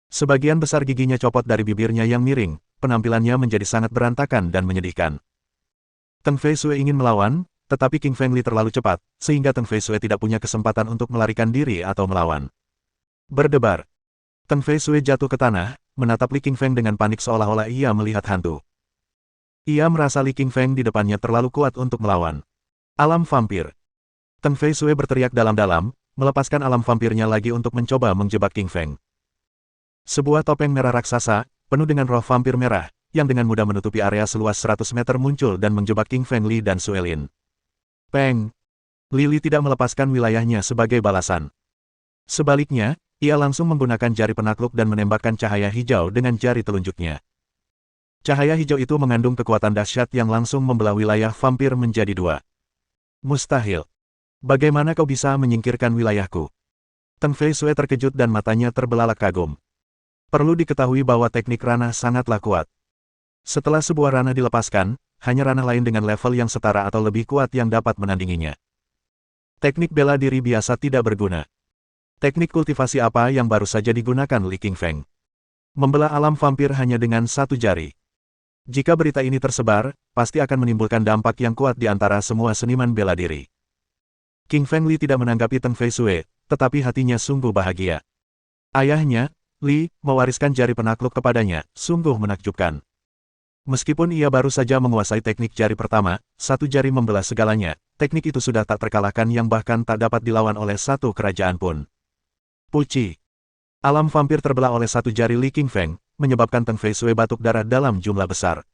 Sebagian besar giginya copot dari bibirnya yang miring, penampilannya menjadi sangat berantakan dan menyedihkan. Teng Fei Sue ingin melawan, tetapi Qingfeng Li terlalu cepat, sehingga Teng Fei Sue tidak punya kesempatan untuk melarikan diri atau melawan. Berdebar. Teng Fei Sue jatuh ke tanah, menatap Li Qingfeng dengan panik seolah-olah ia melihat hantu. Ia merasa Li Qingfeng di depannya terlalu kuat untuk melawan. Alam vampir. Teng Fei Sue berteriak dalam-dalam, melepaskan alam vampirnya lagi untuk mencoba menjebak Qingfeng. Sebuah topeng merah raksasa, penuh dengan roh vampir merah, yang dengan mudah menutupi area seluas 100 meter muncul dan menjebak Qingfeng Li dan Sue Lin. Peng! Li tidak melepaskan wilayahnya sebagai balasan. Sebaliknya, ia langsung menggunakan jari penakluk dan menembakkan cahaya hijau dengan jari telunjuknya. Cahaya hijau itu mengandung kekuatan dahsyat yang langsung membelah wilayah vampir menjadi dua. Mustahil. Bagaimana kau bisa menyingkirkan wilayahku? Teng Fei Sue terkejut dan matanya terbelalak kagum. Perlu diketahui bahwa teknik ranah sangatlah kuat. Setelah sebuah ranah dilepaskan, hanya ranah lain dengan level yang setara atau lebih kuat yang dapat menandinginya. Teknik bela diri biasa tidak berguna. Teknik kultivasi apa yang baru saja digunakan Li Qingfeng? Membelah alam vampir hanya dengan satu jari. Jika berita ini tersebar, pasti akan menimbulkan dampak yang kuat di antara semua seniman bela diri. Qingfeng Li tidak menanggapi Teng Fei Sue, tetapi hatinya sungguh bahagia. Ayahnya, Li, mewariskan jari penakluk kepadanya, sungguh menakjubkan. Meskipun ia baru saja menguasai teknik jari pertama, satu jari membelah segalanya, teknik itu sudah tak terkalahkan yang bahkan tak dapat dilawan oleh satu kerajaan pun. Puci. Alam vampir terbelah oleh satu jari Li Qingfeng, menyebabkan Teng Fei Sue batuk darah dalam jumlah besar.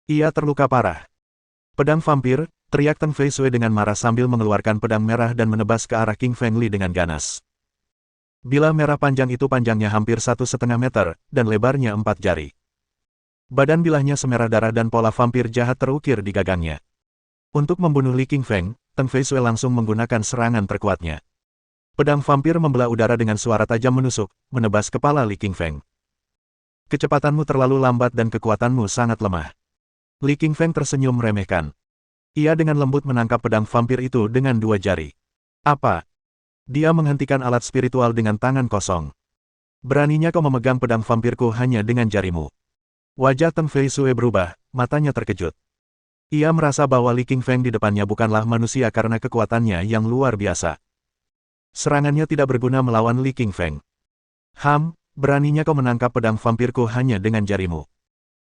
Ia terluka parah. Pedang vampir, teriak Teng Fei Sue dengan marah sambil mengeluarkan pedang merah dan menebas ke arah Qingfeng Li dengan ganas. Bilah merah panjang itu panjangnya hampir 1,5 meter, dan lebarnya 4 jari. Badan bilahnya semerah darah dan pola vampir jahat terukir di gagangnya. Untuk membunuh Li Qingfeng, Teng Fei Sue langsung menggunakan serangan terkuatnya. Pedang vampir membelah udara dengan suara tajam menusuk, menebas kepala Li Qingfeng. Kecepatanmu terlalu lambat dan kekuatanmu sangat lemah. Li Qingfeng tersenyum meremehkan. Ia dengan lembut menangkap pedang vampir itu dengan 2 jari. Apa? Dia menghentikan alat spiritual dengan tangan kosong. Beraninya kau memegang pedang vampirku hanya dengan jarimu. Wajah Teng Fei Sue berubah, matanya terkejut. Ia merasa bahwa Li Qingfeng di depannya bukanlah manusia karena kekuatannya yang luar biasa. Serangannya tidak berguna melawan Li Qingfeng. Beraninya kau menangkap pedang vampirku hanya dengan jarimu.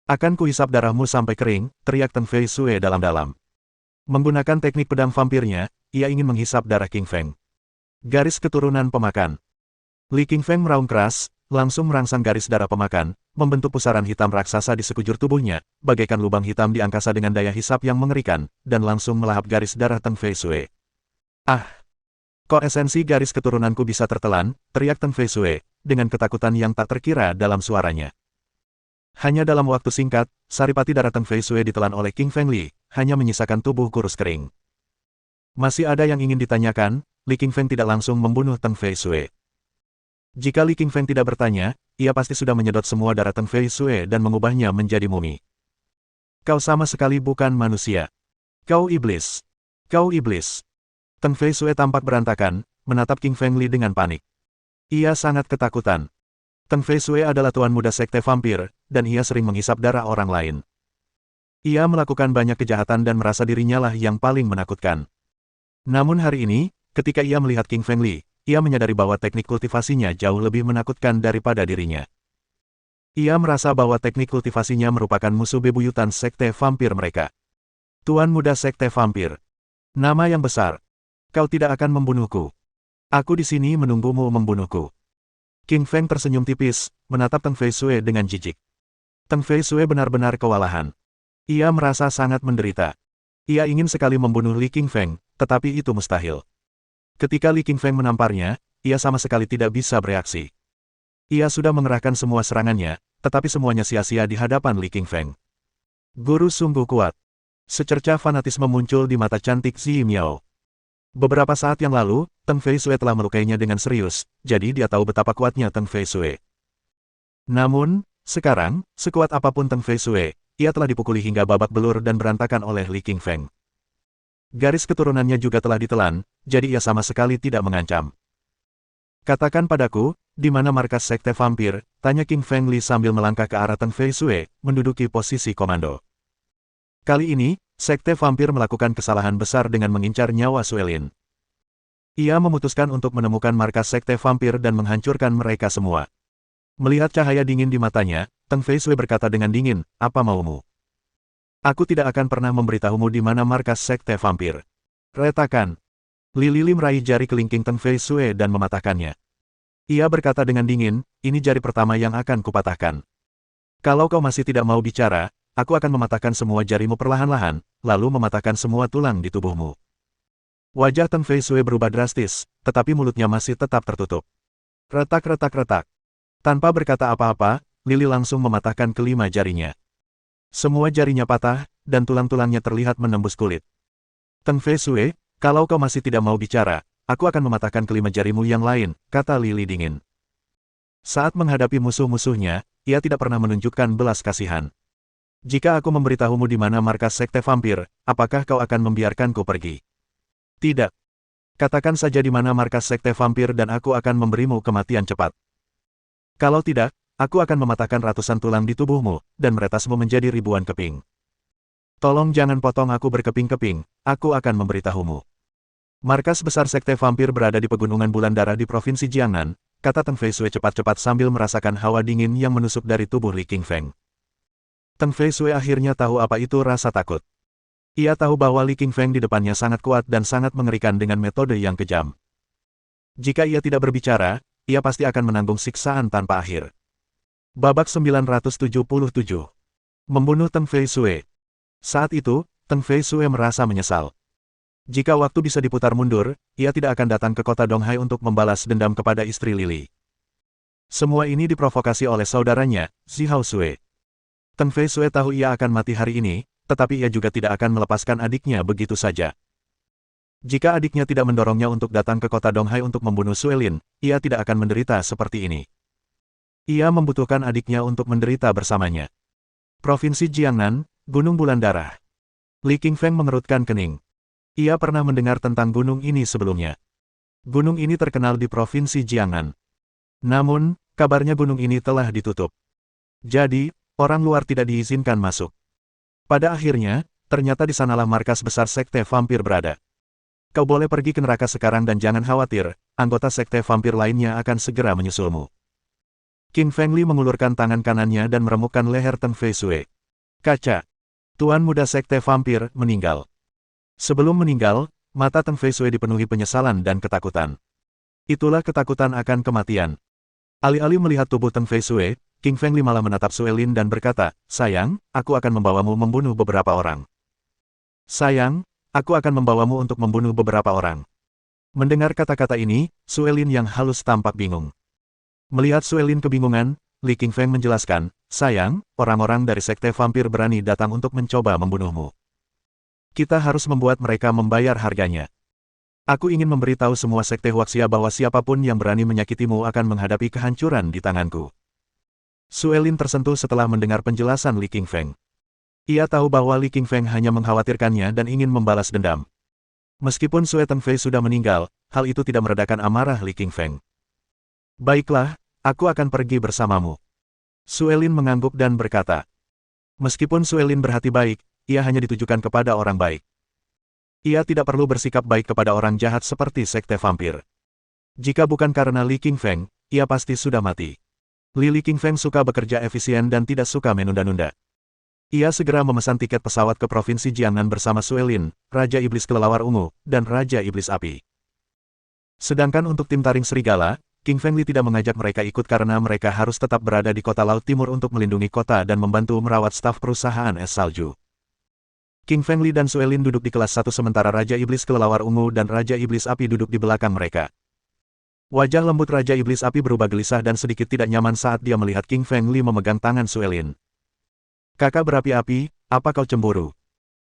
Akan kuhisap darahmu sampai kering, teriak Teng Fei Sui dalam-dalam. Menggunakan teknik pedang vampirnya, ia ingin menghisap darah Qingfeng. Garis keturunan pemakan. Li Qingfeng meraung keras, langsung merangsang garis darah pemakan, membentuk pusaran hitam raksasa di sekujur tubuhnya, bagaikan lubang hitam di angkasa dengan daya hisap yang mengerikan, dan langsung melahap garis darah Teng Fei Sui. Ah! Kok esensi garis keturunanku bisa tertelan, teriak Teng Fei Sui, dengan ketakutan yang tak terkira dalam suaranya. Hanya dalam waktu singkat, saripati darah Teng Fei Sui ditelan oleh Qingfeng Li, hanya menyisakan tubuh kurus kering. Masih ada yang ingin ditanyakan, Li Qingfeng tidak langsung membunuh Teng Fei Sui. Jika Li Qingfeng tidak bertanya, ia pasti sudah menyedot semua darah Teng Fei Sui dan mengubahnya menjadi mumi. Kau sama sekali bukan manusia. Kau iblis. Kau iblis. Teng Fei Sui tampak berantakan, menatap Qingfeng Li dengan panik. Ia sangat ketakutan. Teng Fei Sui adalah tuan muda sekte vampir, dan ia sering menghisap darah orang lain. Ia melakukan banyak kejahatan dan merasa dirinya lah yang paling menakutkan. Namun hari ini, ketika ia melihat Qingfeng Li, ia menyadari bahwa teknik kultivasinya jauh lebih menakutkan daripada dirinya. Ia merasa bahwa teknik kultivasinya merupakan musuh bebuyutan sekte vampir mereka. Tuan muda sekte vampir. Nama yang besar. Kau tidak akan membunuhku. Aku di sini menunggumu membunuhku. Qingfeng tersenyum tipis, menatap Teng Fei Sui dengan jijik. Teng Fei Sui benar-benar kewalahan. Ia merasa sangat menderita. Ia ingin sekali membunuh Li Qingfeng, tetapi itu mustahil. Ketika Li Qingfeng menamparnya, ia sama sekali tidak bisa bereaksi. Ia sudah mengerahkan semua serangannya, tetapi semuanya sia-sia di hadapan Li Qingfeng. Guru sungguh kuat. Secercah fanatisme muncul di mata cantik Zi Miao. Beberapa saat yang lalu, Teng Fei Sui telah melukainya dengan serius, jadi dia tahu betapa kuatnya Teng Fei Sui. Namun, sekarang, sekuat apapun Teng Fei Sui, ia telah dipukuli hingga babak belur dan berantakan oleh Li Qingfeng. Garis keturunannya juga telah ditelan, jadi ia sama sekali tidak mengancam. Katakan padaku, di mana markas sekte vampir, tanya Qingfeng Li sambil melangkah ke arah Teng Fei Sui, menduduki posisi komando. Kali ini, sekte vampir melakukan kesalahan besar dengan mengincar nyawa Suelin. Ia memutuskan untuk menemukan markas sekte vampir dan menghancurkan mereka semua. Melihat cahaya dingin di matanya, Teng Fei Sui berkata dengan dingin, apa maumu? Aku tidak akan pernah memberitahumu di mana markas sekte vampir. Retakan. Li Lili meraih jari kelingking Teng Fei Sui dan mematahkannya. Ia berkata dengan dingin, ini jari pertama yang akan kupatahkan. Kalau kau masih tidak mau bicara, aku akan mematahkan semua jarimu perlahan-lahan, lalu mematahkan semua tulang di tubuhmu. Wajah Teng Fei Sui berubah drastis, tetapi mulutnya masih tetap tertutup. Retak-retak-retak. Tanpa berkata apa-apa, Lili langsung mematahkan kelima jarinya. Semua jarinya patah, dan tulang-tulangnya terlihat menembus kulit. Teng Fei Sui, kalau kau masih tidak mau bicara, aku akan mematahkan kelima jarimu yang lain, kata Lili dingin. Saat menghadapi musuh-musuhnya, ia tidak pernah menunjukkan belas kasihan. Jika aku memberitahumu di mana markas sekte vampir, apakah kau akan membiarkanku pergi? Tidak. Katakan saja di mana markas sekte vampir dan aku akan memberimu kematian cepat. Kalau tidak, aku akan mematahkan ratusan tulang di tubuhmu, dan meretasmu menjadi ribuan keping. Tolong jangan potong aku berkeping-keping, aku akan memberitahumu. Markas besar sekte vampir berada di pegunungan Bulan Darah di Provinsi Jiangnan, kata Teng Fei Sui cepat-cepat sambil merasakan hawa dingin yang menusuk dari tubuh Li Qingfeng. Teng Fei Sui akhirnya tahu apa itu rasa takut. Ia tahu bahwa Li Qingfeng di depannya sangat kuat dan sangat mengerikan dengan metode yang kejam. Jika ia tidak berbicara, ia pasti akan menanggung siksaan tanpa akhir. Babak 977. Membunuh Teng Fei Sui. Saat itu, Teng Fei Sui merasa menyesal. Jika waktu bisa diputar mundur, ia tidak akan datang ke kota Donghai untuk membalas dendam kepada istri Lili. Semua ini diprovokasi oleh saudaranya, Zihao Sui. Teng Fei Sui tahu ia akan mati hari ini, tetapi ia juga tidak akan melepaskan adiknya begitu saja. Jika adiknya tidak mendorongnya untuk datang ke kota Donghai untuk membunuh Suelin, ia tidak akan menderita seperti ini. Ia membutuhkan adiknya untuk menderita bersamanya. Provinsi Jiangnan, Gunung Bulan Darah. Li Qingfeng mengerutkan kening. Ia pernah mendengar tentang gunung ini sebelumnya. Gunung ini terkenal di Provinsi Jiangnan. Namun, kabarnya gunung ini telah ditutup. Jadi, orang luar tidak diizinkan masuk. Pada akhirnya, ternyata di sanalah markas besar Sekte Vampir berada. Kau boleh pergi ke neraka sekarang dan jangan khawatir, anggota Sekte Vampir lainnya akan segera menyusulmu. King Feng Li mengulurkan tangan kanannya dan meremukkan leher Teng Fei Shui. Kaca. Tuan muda Sekte Vampir meninggal. Sebelum meninggal, mata Teng Fei Shui dipenuhi penyesalan dan ketakutan. Itulah ketakutan akan kematian. Alih-alih melihat tubuh Teng Fei Shui, King Feng Li malah menatap Suelin dan berkata, "Sayang, aku akan membawamu membunuh beberapa orang." "Sayang, aku akan membawamu untuk membunuh beberapa orang." Mendengar kata-kata ini, Suelin yang halus tampak bingung. Melihat Suelin kebingungan, Li King Feng menjelaskan, "Sayang, orang-orang dari Sekte Vampir berani datang untuk mencoba membunuhmu. Kita harus membuat mereka membayar harganya. Aku ingin memberitahu semua Sekte Huaxia bahwa siapapun yang berani menyakitimu akan menghadapi kehancuran di tanganku." Suelin tersentuh setelah mendengar penjelasan Li King Feng. Ia tahu bahwa Li King Feng hanya mengkhawatirkannya dan ingin membalas dendam. Meskipun Sue Teng Fei sudah meninggal, hal itu tidak meredakan amarah Li King Feng. "Baiklah, aku akan pergi bersamamu." Suelin mengangguk dan berkata. Meskipun Suelin berhati baik, ia hanya ditujukan kepada orang baik. Ia tidak perlu bersikap baik kepada orang jahat seperti Sekte Vampir. Jika bukan karena Li King Feng, ia pasti sudah mati. Li King Feng suka bekerja efisien dan tidak suka menunda-nunda. Ia segera memesan tiket pesawat ke Provinsi Jiangnan bersama Suelin, Raja Iblis Kelelawar Ungu, dan Raja Iblis Api. Sedangkan untuk tim taring serigala, King Feng Li tidak mengajak mereka ikut karena mereka harus tetap berada di kota Laut Timur untuk melindungi kota dan membantu merawat staf perusahaan es salju. King Feng Li dan Suelin duduk di kelas 1 sementara Raja Iblis Kelelawar Ungu dan Raja Iblis Api duduk di belakang mereka. Wajah lembut Raja Iblis Api berubah gelisah dan sedikit tidak nyaman saat dia melihat King Feng Li memegang tangan Suelin. "Kakak berapi-api, apa kau cemburu?"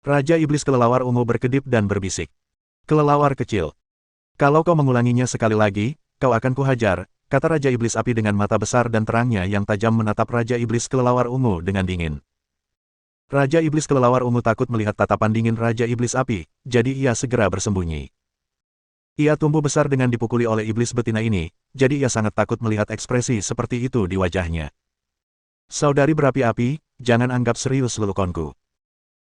Raja Iblis Kelelawar Ungu berkedip dan berbisik. "Kelelawar kecil. Kalau kau mengulanginya sekali lagi, kau akan kuhajar," kata Raja Iblis Api dengan mata besar dan terangnya yang tajam menatap Raja Iblis Kelelawar Ungu dengan dingin. Raja Iblis Kelelawar Ungu takut melihat tatapan dingin Raja Iblis Api, jadi ia segera bersembunyi. Ia tumbuh besar dengan dipukuli oleh iblis betina ini, jadi ia sangat takut melihat ekspresi seperti itu di wajahnya. "Saudari berapi-api, jangan anggap serius lelukonku.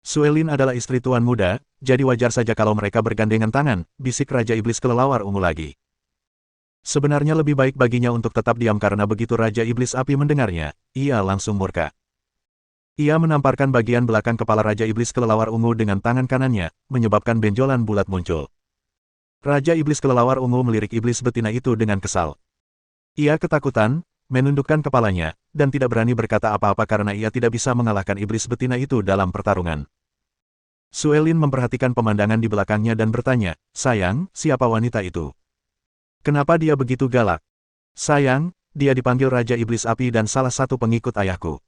Suelin adalah istri tuan muda, jadi wajar saja kalau mereka bergandengan tangan," bisik Raja Iblis Kelelawar Ungu lagi. Sebenarnya lebih baik baginya untuk tetap diam karena begitu Raja Iblis Api mendengarnya, ia langsung murka. Ia menamparkan bagian belakang kepala Raja Iblis Kelelawar Ungu dengan tangan kanannya, menyebabkan benjolan bulat muncul. Raja Iblis Kelelawar Ungu melirik iblis betina itu dengan kesal. Ia ketakutan, menundukkan kepalanya, dan tidak berani berkata apa-apa karena ia tidak bisa mengalahkan iblis betina itu dalam pertarungan. Suelin memperhatikan pemandangan di belakangnya dan bertanya, "Sayang, siapa wanita itu? Kenapa dia begitu galak?" "Sayang, dia dipanggil Raja Iblis Api dan salah satu pengikut ayahku.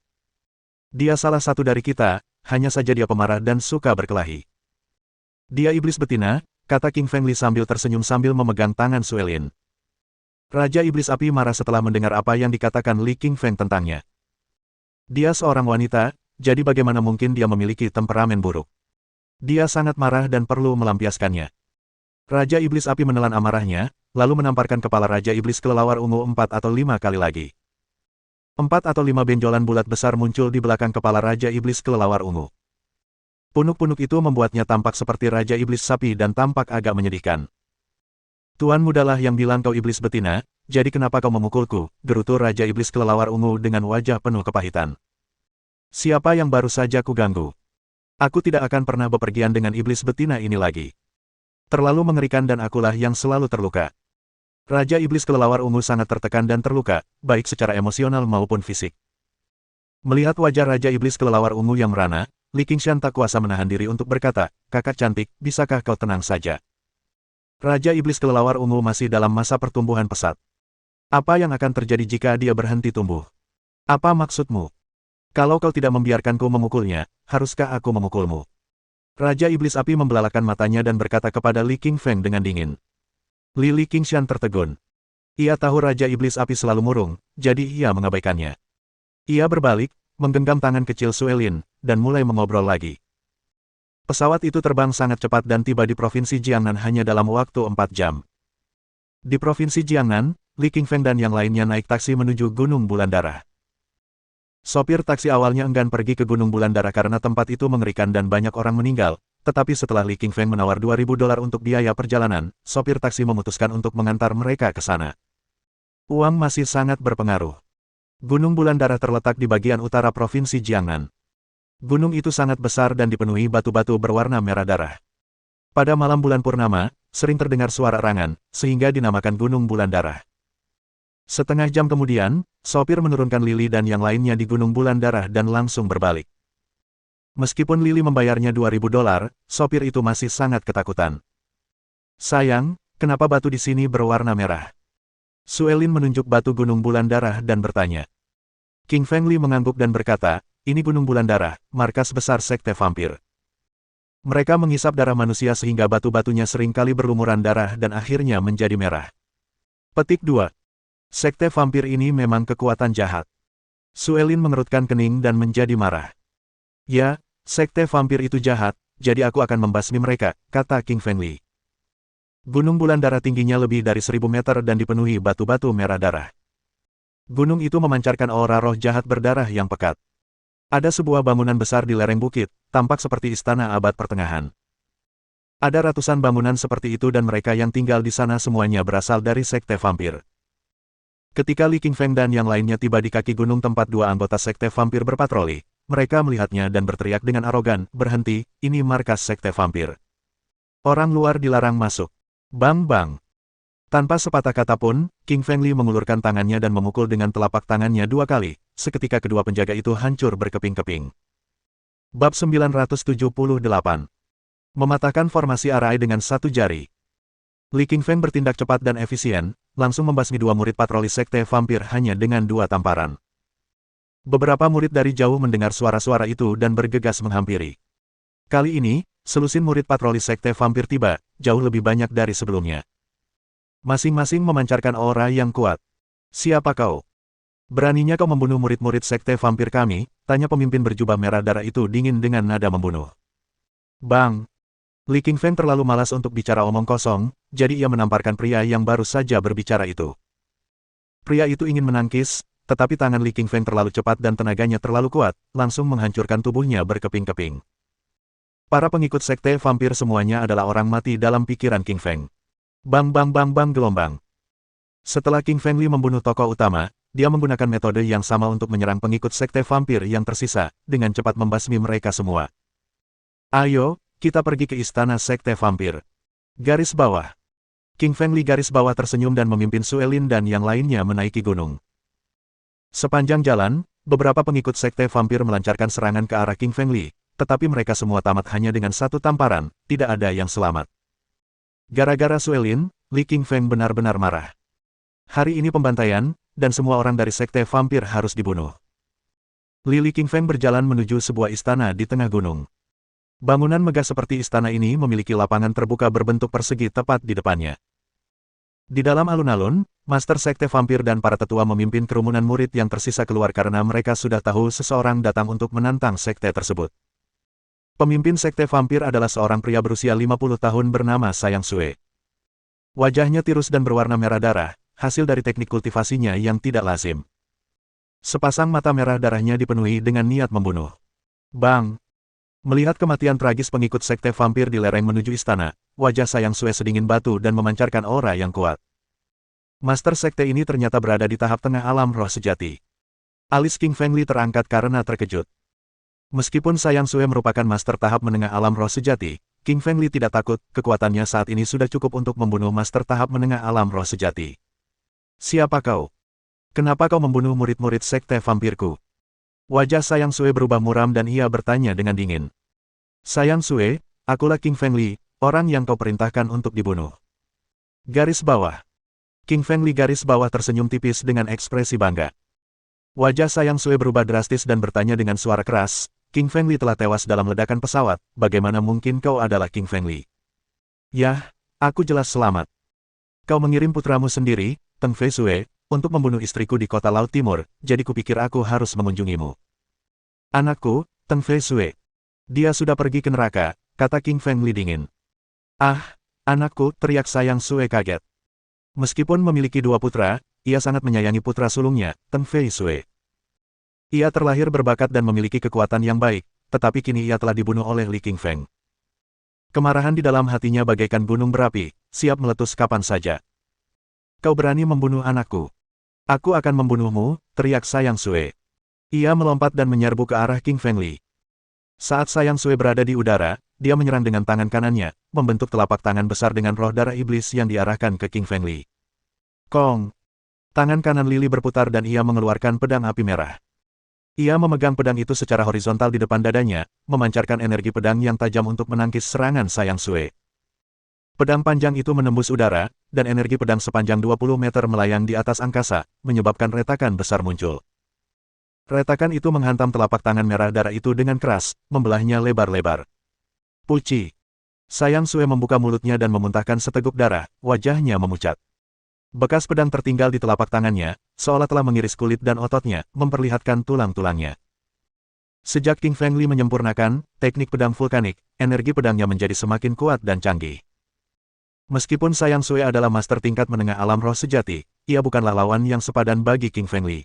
Dia salah satu dari kita, hanya saja dia pemarah dan suka berkelahi." "Dia iblis betina," kata King Feng Li sambil tersenyum sambil memegang tangan Suelin. Raja Iblis Api marah setelah mendengar apa yang dikatakan Li King Feng tentangnya. Dia seorang wanita, jadi bagaimana mungkin dia memiliki temperamen buruk? Dia sangat marah dan perlu melampiaskannya. Raja Iblis Api menelan amarahnya, lalu menamparkan kepala Raja Iblis Kelelawar Ungu 4 atau 5 kali lagi. 4 atau 5 benjolan bulat besar muncul di belakang kepala Raja Iblis Kelelawar Ungu. Punuk-punuk itu membuatnya tampak seperti Raja Iblis Sapi dan tampak agak menyedihkan. "Tuan mudalah yang bilang kau iblis betina, jadi kenapa kau memukulku?" gerutu Raja Iblis Kelelawar Ungu dengan wajah penuh kepahitan. "Siapa yang baru saja kuganggu? Aku tidak akan pernah bepergian dengan iblis betina ini lagi. Terlalu mengerikan dan akulah yang selalu terluka." Raja Iblis Kelelawar Ungu sangat tertekan dan terluka, baik secara emosional maupun fisik. Melihat wajah Raja Iblis Kelelawar Ungu yang merana, Li Qingshan tak kuasa menahan diri untuk berkata, "Kakak cantik, bisakah kau tenang saja? Raja Iblis Kelelawar Ungu masih dalam masa pertumbuhan pesat. Apa yang akan terjadi jika dia berhenti tumbuh? Apa maksudmu? Kalau kau tidak membiarkanku memukulnya, haruskah aku memukulmu?" Raja Iblis Api membelalakan matanya dan berkata kepada Li King Feng dengan dingin. Li Qingshan tertegun. Ia tahu Raja Iblis Api selalu murung, jadi ia mengabaikannya. Ia berbalik, menggenggam tangan kecil Suelin, dan mulai mengobrol lagi. Pesawat itu terbang sangat cepat dan tiba di Provinsi Jiangnan hanya dalam waktu 4 jam. Di Provinsi Jiangnan, Li King Feng dan yang lainnya naik taksi menuju Gunung Bulan Darah. Sopir taksi awalnya enggan pergi ke Gunung Bulan Darah karena tempat itu mengerikan dan banyak orang meninggal, tetapi setelah Li Qingfeng menawar $2.000 untuk biaya perjalanan, sopir taksi memutuskan untuk mengantar mereka ke sana. Uang masih sangat berpengaruh. Gunung Bulan Darah terletak di bagian utara Provinsi Jiangnan. Gunung itu sangat besar dan dipenuhi batu-batu berwarna merah darah. Pada malam bulan purnama, sering terdengar suara erangan, sehingga dinamakan Gunung Bulan Darah. Setengah jam kemudian, sopir menurunkan Lily dan yang lainnya di Gunung Bulan Darah dan langsung berbalik. Meskipun Lily membayarnya $2.000, sopir itu masih sangat ketakutan. Sayang, kenapa batu di sini berwarna merah? Suelin menunjuk batu Gunung Bulan Darah dan bertanya. King Feng Li mengangguk dan berkata, ini Gunung Bulan Darah, markas besar sekte vampir. Mereka menghisap darah manusia sehingga batu-batunya seringkali berlumuran darah dan akhirnya menjadi merah. Petik 2. Sekte vampir ini memang kekuatan jahat. Suelin mengerutkan kening dan menjadi marah. Ya, sekte vampir itu jahat, jadi aku akan membasmi mereka, kata King Feng Li. Gunung Bulan Darah tingginya lebih dari 1000 meter dan dipenuhi batu-batu merah darah. Gunung itu memancarkan aura roh jahat berdarah yang pekat. Ada sebuah bangunan besar di lereng bukit, tampak seperti istana abad pertengahan. Ada ratusan bangunan seperti itu dan mereka yang tinggal di sana semuanya berasal dari sekte vampir. Ketika Li Qingfeng dan yang lainnya tiba di kaki gunung tempat dua anggota sekte vampir berpatroli, mereka melihatnya dan berteriak dengan arogan, berhenti, ini markas sekte vampir. Orang luar dilarang masuk. Bang bang. Tanpa sepatah kata pun, King Feng Li mengulurkan tangannya dan memukul dengan telapak tangannya 2 kali, seketika kedua penjaga itu hancur berkeping-keping. Bab 978. Mematahkan formasi arai dengan satu jari. Li Qingfeng bertindak cepat dan efisien, langsung membasmi 2 murid patroli sekte vampir hanya dengan 2 tamparan. Beberapa murid dari jauh mendengar suara-suara itu dan bergegas menghampiri. Kali ini, selusin murid patroli sekte vampir tiba, jauh lebih banyak dari sebelumnya. Masing-masing memancarkan aura yang kuat. Siapa kau? Beraninya kau membunuh murid-murid sekte vampir kami? Tanya pemimpin berjubah merah darah itu dingin dengan nada membunuh. Bang! Li Qingfeng terlalu malas untuk bicara omong kosong, jadi ia menamparkan pria yang baru saja berbicara itu. Pria itu ingin menangkis, tetapi tangan Li Qingfeng terlalu cepat dan tenaganya terlalu kuat, langsung menghancurkan tubuhnya berkeping-keping. Para pengikut sekte vampir semuanya adalah orang mati dalam pikiran King Feng. Bang bang bang bang gelombang. Setelah King Feng Li membunuh tokoh utama, dia menggunakan metode yang sama untuk menyerang pengikut sekte vampir yang tersisa, dengan cepat membasmi mereka semua. Ayo, kita pergi ke istana sekte vampir. Garis bawah. King Feng Li garis bawah tersenyum dan memimpin Suelin dan yang lainnya menaiki gunung. Sepanjang jalan, beberapa pengikut sekte vampir melancarkan serangan ke arah King Feng Li, tetapi mereka semua tamat hanya dengan 1 tamparan, tidak ada yang selamat. Gara-gara Suelin, Li Qingfeng benar-benar marah. Hari ini pembantaian, dan semua orang dari sekte vampir harus dibunuh. Li Qingfeng berjalan menuju sebuah istana di tengah gunung. Bangunan megah seperti istana ini memiliki lapangan terbuka berbentuk persegi tepat di depannya. Di dalam alun-alun, Master Sekte Vampir dan para tetua memimpin kerumunan murid yang tersisa keluar karena mereka sudah tahu seseorang datang untuk menantang sekte tersebut. Pemimpin Sekte Vampir adalah seorang pria berusia 50 tahun bernama Sayang Sue. Wajahnya tirus dan berwarna merah darah, hasil dari teknik kultivasinya yang tidak lazim. Sepasang mata merah darahnya dipenuhi dengan niat membunuh. Bang! Melihat kematian tragis pengikut sekte vampir di lereng menuju istana, wajah Sayang Sue sedingin batu dan memancarkan aura yang kuat. Master sekte ini ternyata berada di tahap tengah alam roh sejati. Alis King Feng Li terangkat karena terkejut. Meskipun Sayang Sue merupakan master tahap menengah alam roh sejati, King Feng Li tidak takut, kekuatannya saat ini sudah cukup untuk membunuh master tahap menengah alam roh sejati. Siapa kau? Kenapa kau membunuh murid-murid sekte vampirku? Wajah Sayang Sue berubah muram dan ia bertanya dengan dingin. Sayang Sue, akulah King Feng Li, orang yang kau perintahkan untuk dibunuh. Garis bawah. King Feng Li garis bawah tersenyum tipis dengan ekspresi bangga. Wajah Sayang Sue berubah drastis dan bertanya dengan suara keras, King Feng Li telah tewas dalam ledakan pesawat, bagaimana mungkin kau adalah King Feng Li? Yah, aku jelas selamat. Kau mengirim putramu sendiri, Teng Fei Sue, untuk membunuh istriku di kota Laut Timur, jadi kupikir aku harus mengunjungimu. Anakku, Teng Fei Sue. Dia sudah pergi ke neraka, kata King Feng Li dingin. Ah, anakku, teriak Sayang Sue kaget. Meskipun memiliki 2 putra, ia sangat menyayangi putra sulungnya, Teng Fei Sue. Ia terlahir berbakat dan memiliki kekuatan yang baik, tetapi kini ia telah dibunuh oleh Li Qingfeng. Kemarahan di dalam hatinya bagaikan gunung berapi, siap meletus kapan saja. Kau berani membunuh anakku? Aku akan membunuhmu, teriak Sayang Sue. Ia melompat dan menyerbu ke arah King Feng Li. Saat Sayang Sue berada di udara, dia menyerang dengan tangan kanannya, membentuk telapak tangan besar dengan roh darah iblis yang diarahkan ke King Feng Li. Kong! Tangan kanan Lili berputar dan ia mengeluarkan pedang api merah. Ia memegang pedang itu secara horizontal di depan dadanya, memancarkan energi pedang yang tajam untuk menangkis serangan Sayang Sue. Pedang panjang itu menembus udara, dan energi pedang sepanjang 20 meter melayang di atas angkasa, menyebabkan retakan besar muncul. Retakan itu menghantam telapak tangan merah darah itu dengan keras, membelahnya lebar-lebar. Puci! Sayang Sue membuka mulutnya dan memuntahkan seteguk darah, wajahnya memucat. Bekas pedang tertinggal di telapak tangannya, seolah telah mengiris kulit dan ototnya, memperlihatkan tulang-tulangnya. Sejak King Feng Li menyempurnakan teknik pedang vulkanik, energi pedangnya menjadi semakin kuat dan canggih. Meskipun Sayang Sue adalah master tingkat menengah alam roh sejati, ia bukanlah lawan yang sepadan bagi King Feng Li.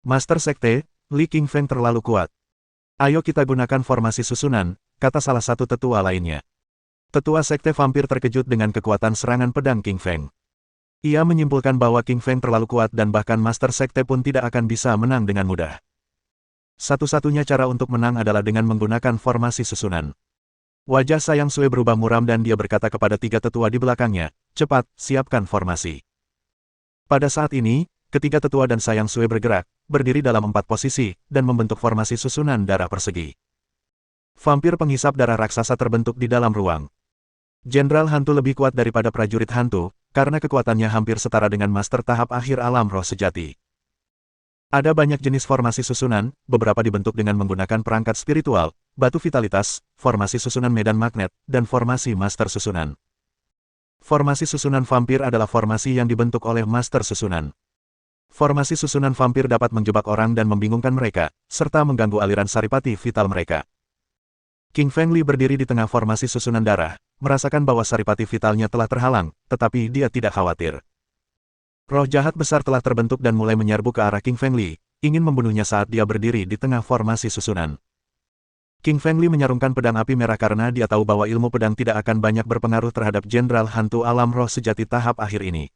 Master Sekte, Li King Feng terlalu kuat. Ayo kita gunakan formasi susunan, kata salah satu tetua lainnya. Tetua Sekte Vampir terkejut dengan kekuatan serangan pedang King Feng. Ia menyimpulkan bahwa King Feng terlalu kuat dan bahkan Master Sekte pun tidak akan bisa menang dengan mudah. Satu-satunya cara untuk menang adalah dengan menggunakan formasi susunan. Wajah Sayang Sue berubah muram dan dia berkata kepada tiga tetua di belakangnya, cepat, siapkan formasi. Pada saat ini, ketiga tetua dan Sayang Sue bergerak, berdiri dalam 4 posisi, dan membentuk formasi susunan darah persegi. Vampir penghisap darah raksasa terbentuk di dalam ruang. Jenderal Hantu lebih kuat daripada prajurit hantu, karena kekuatannya hampir setara dengan master tahap akhir alam roh sejati. Ada banyak jenis formasi susunan, beberapa dibentuk dengan menggunakan perangkat spiritual, batu vitalitas, formasi susunan medan magnet, dan formasi master susunan. Formasi susunan vampir adalah formasi yang dibentuk oleh master susunan. Formasi susunan vampir dapat menjebak orang dan membingungkan mereka, serta mengganggu aliran saripati vital mereka. King Feng Li berdiri di tengah formasi susunan darah, merasakan bahwa saripati vitalnya telah terhalang, tetapi dia tidak khawatir. Roh jahat besar telah terbentuk dan mulai menyerbu ke arah King Feng Li, ingin membunuhnya saat dia berdiri di tengah formasi susunan. King Feng Li menyarungkan pedang api merah karena dia tahu bahwa ilmu pedang tidak akan banyak berpengaruh terhadap Jenderal Hantu Alam Roh Sejati tahap akhir ini.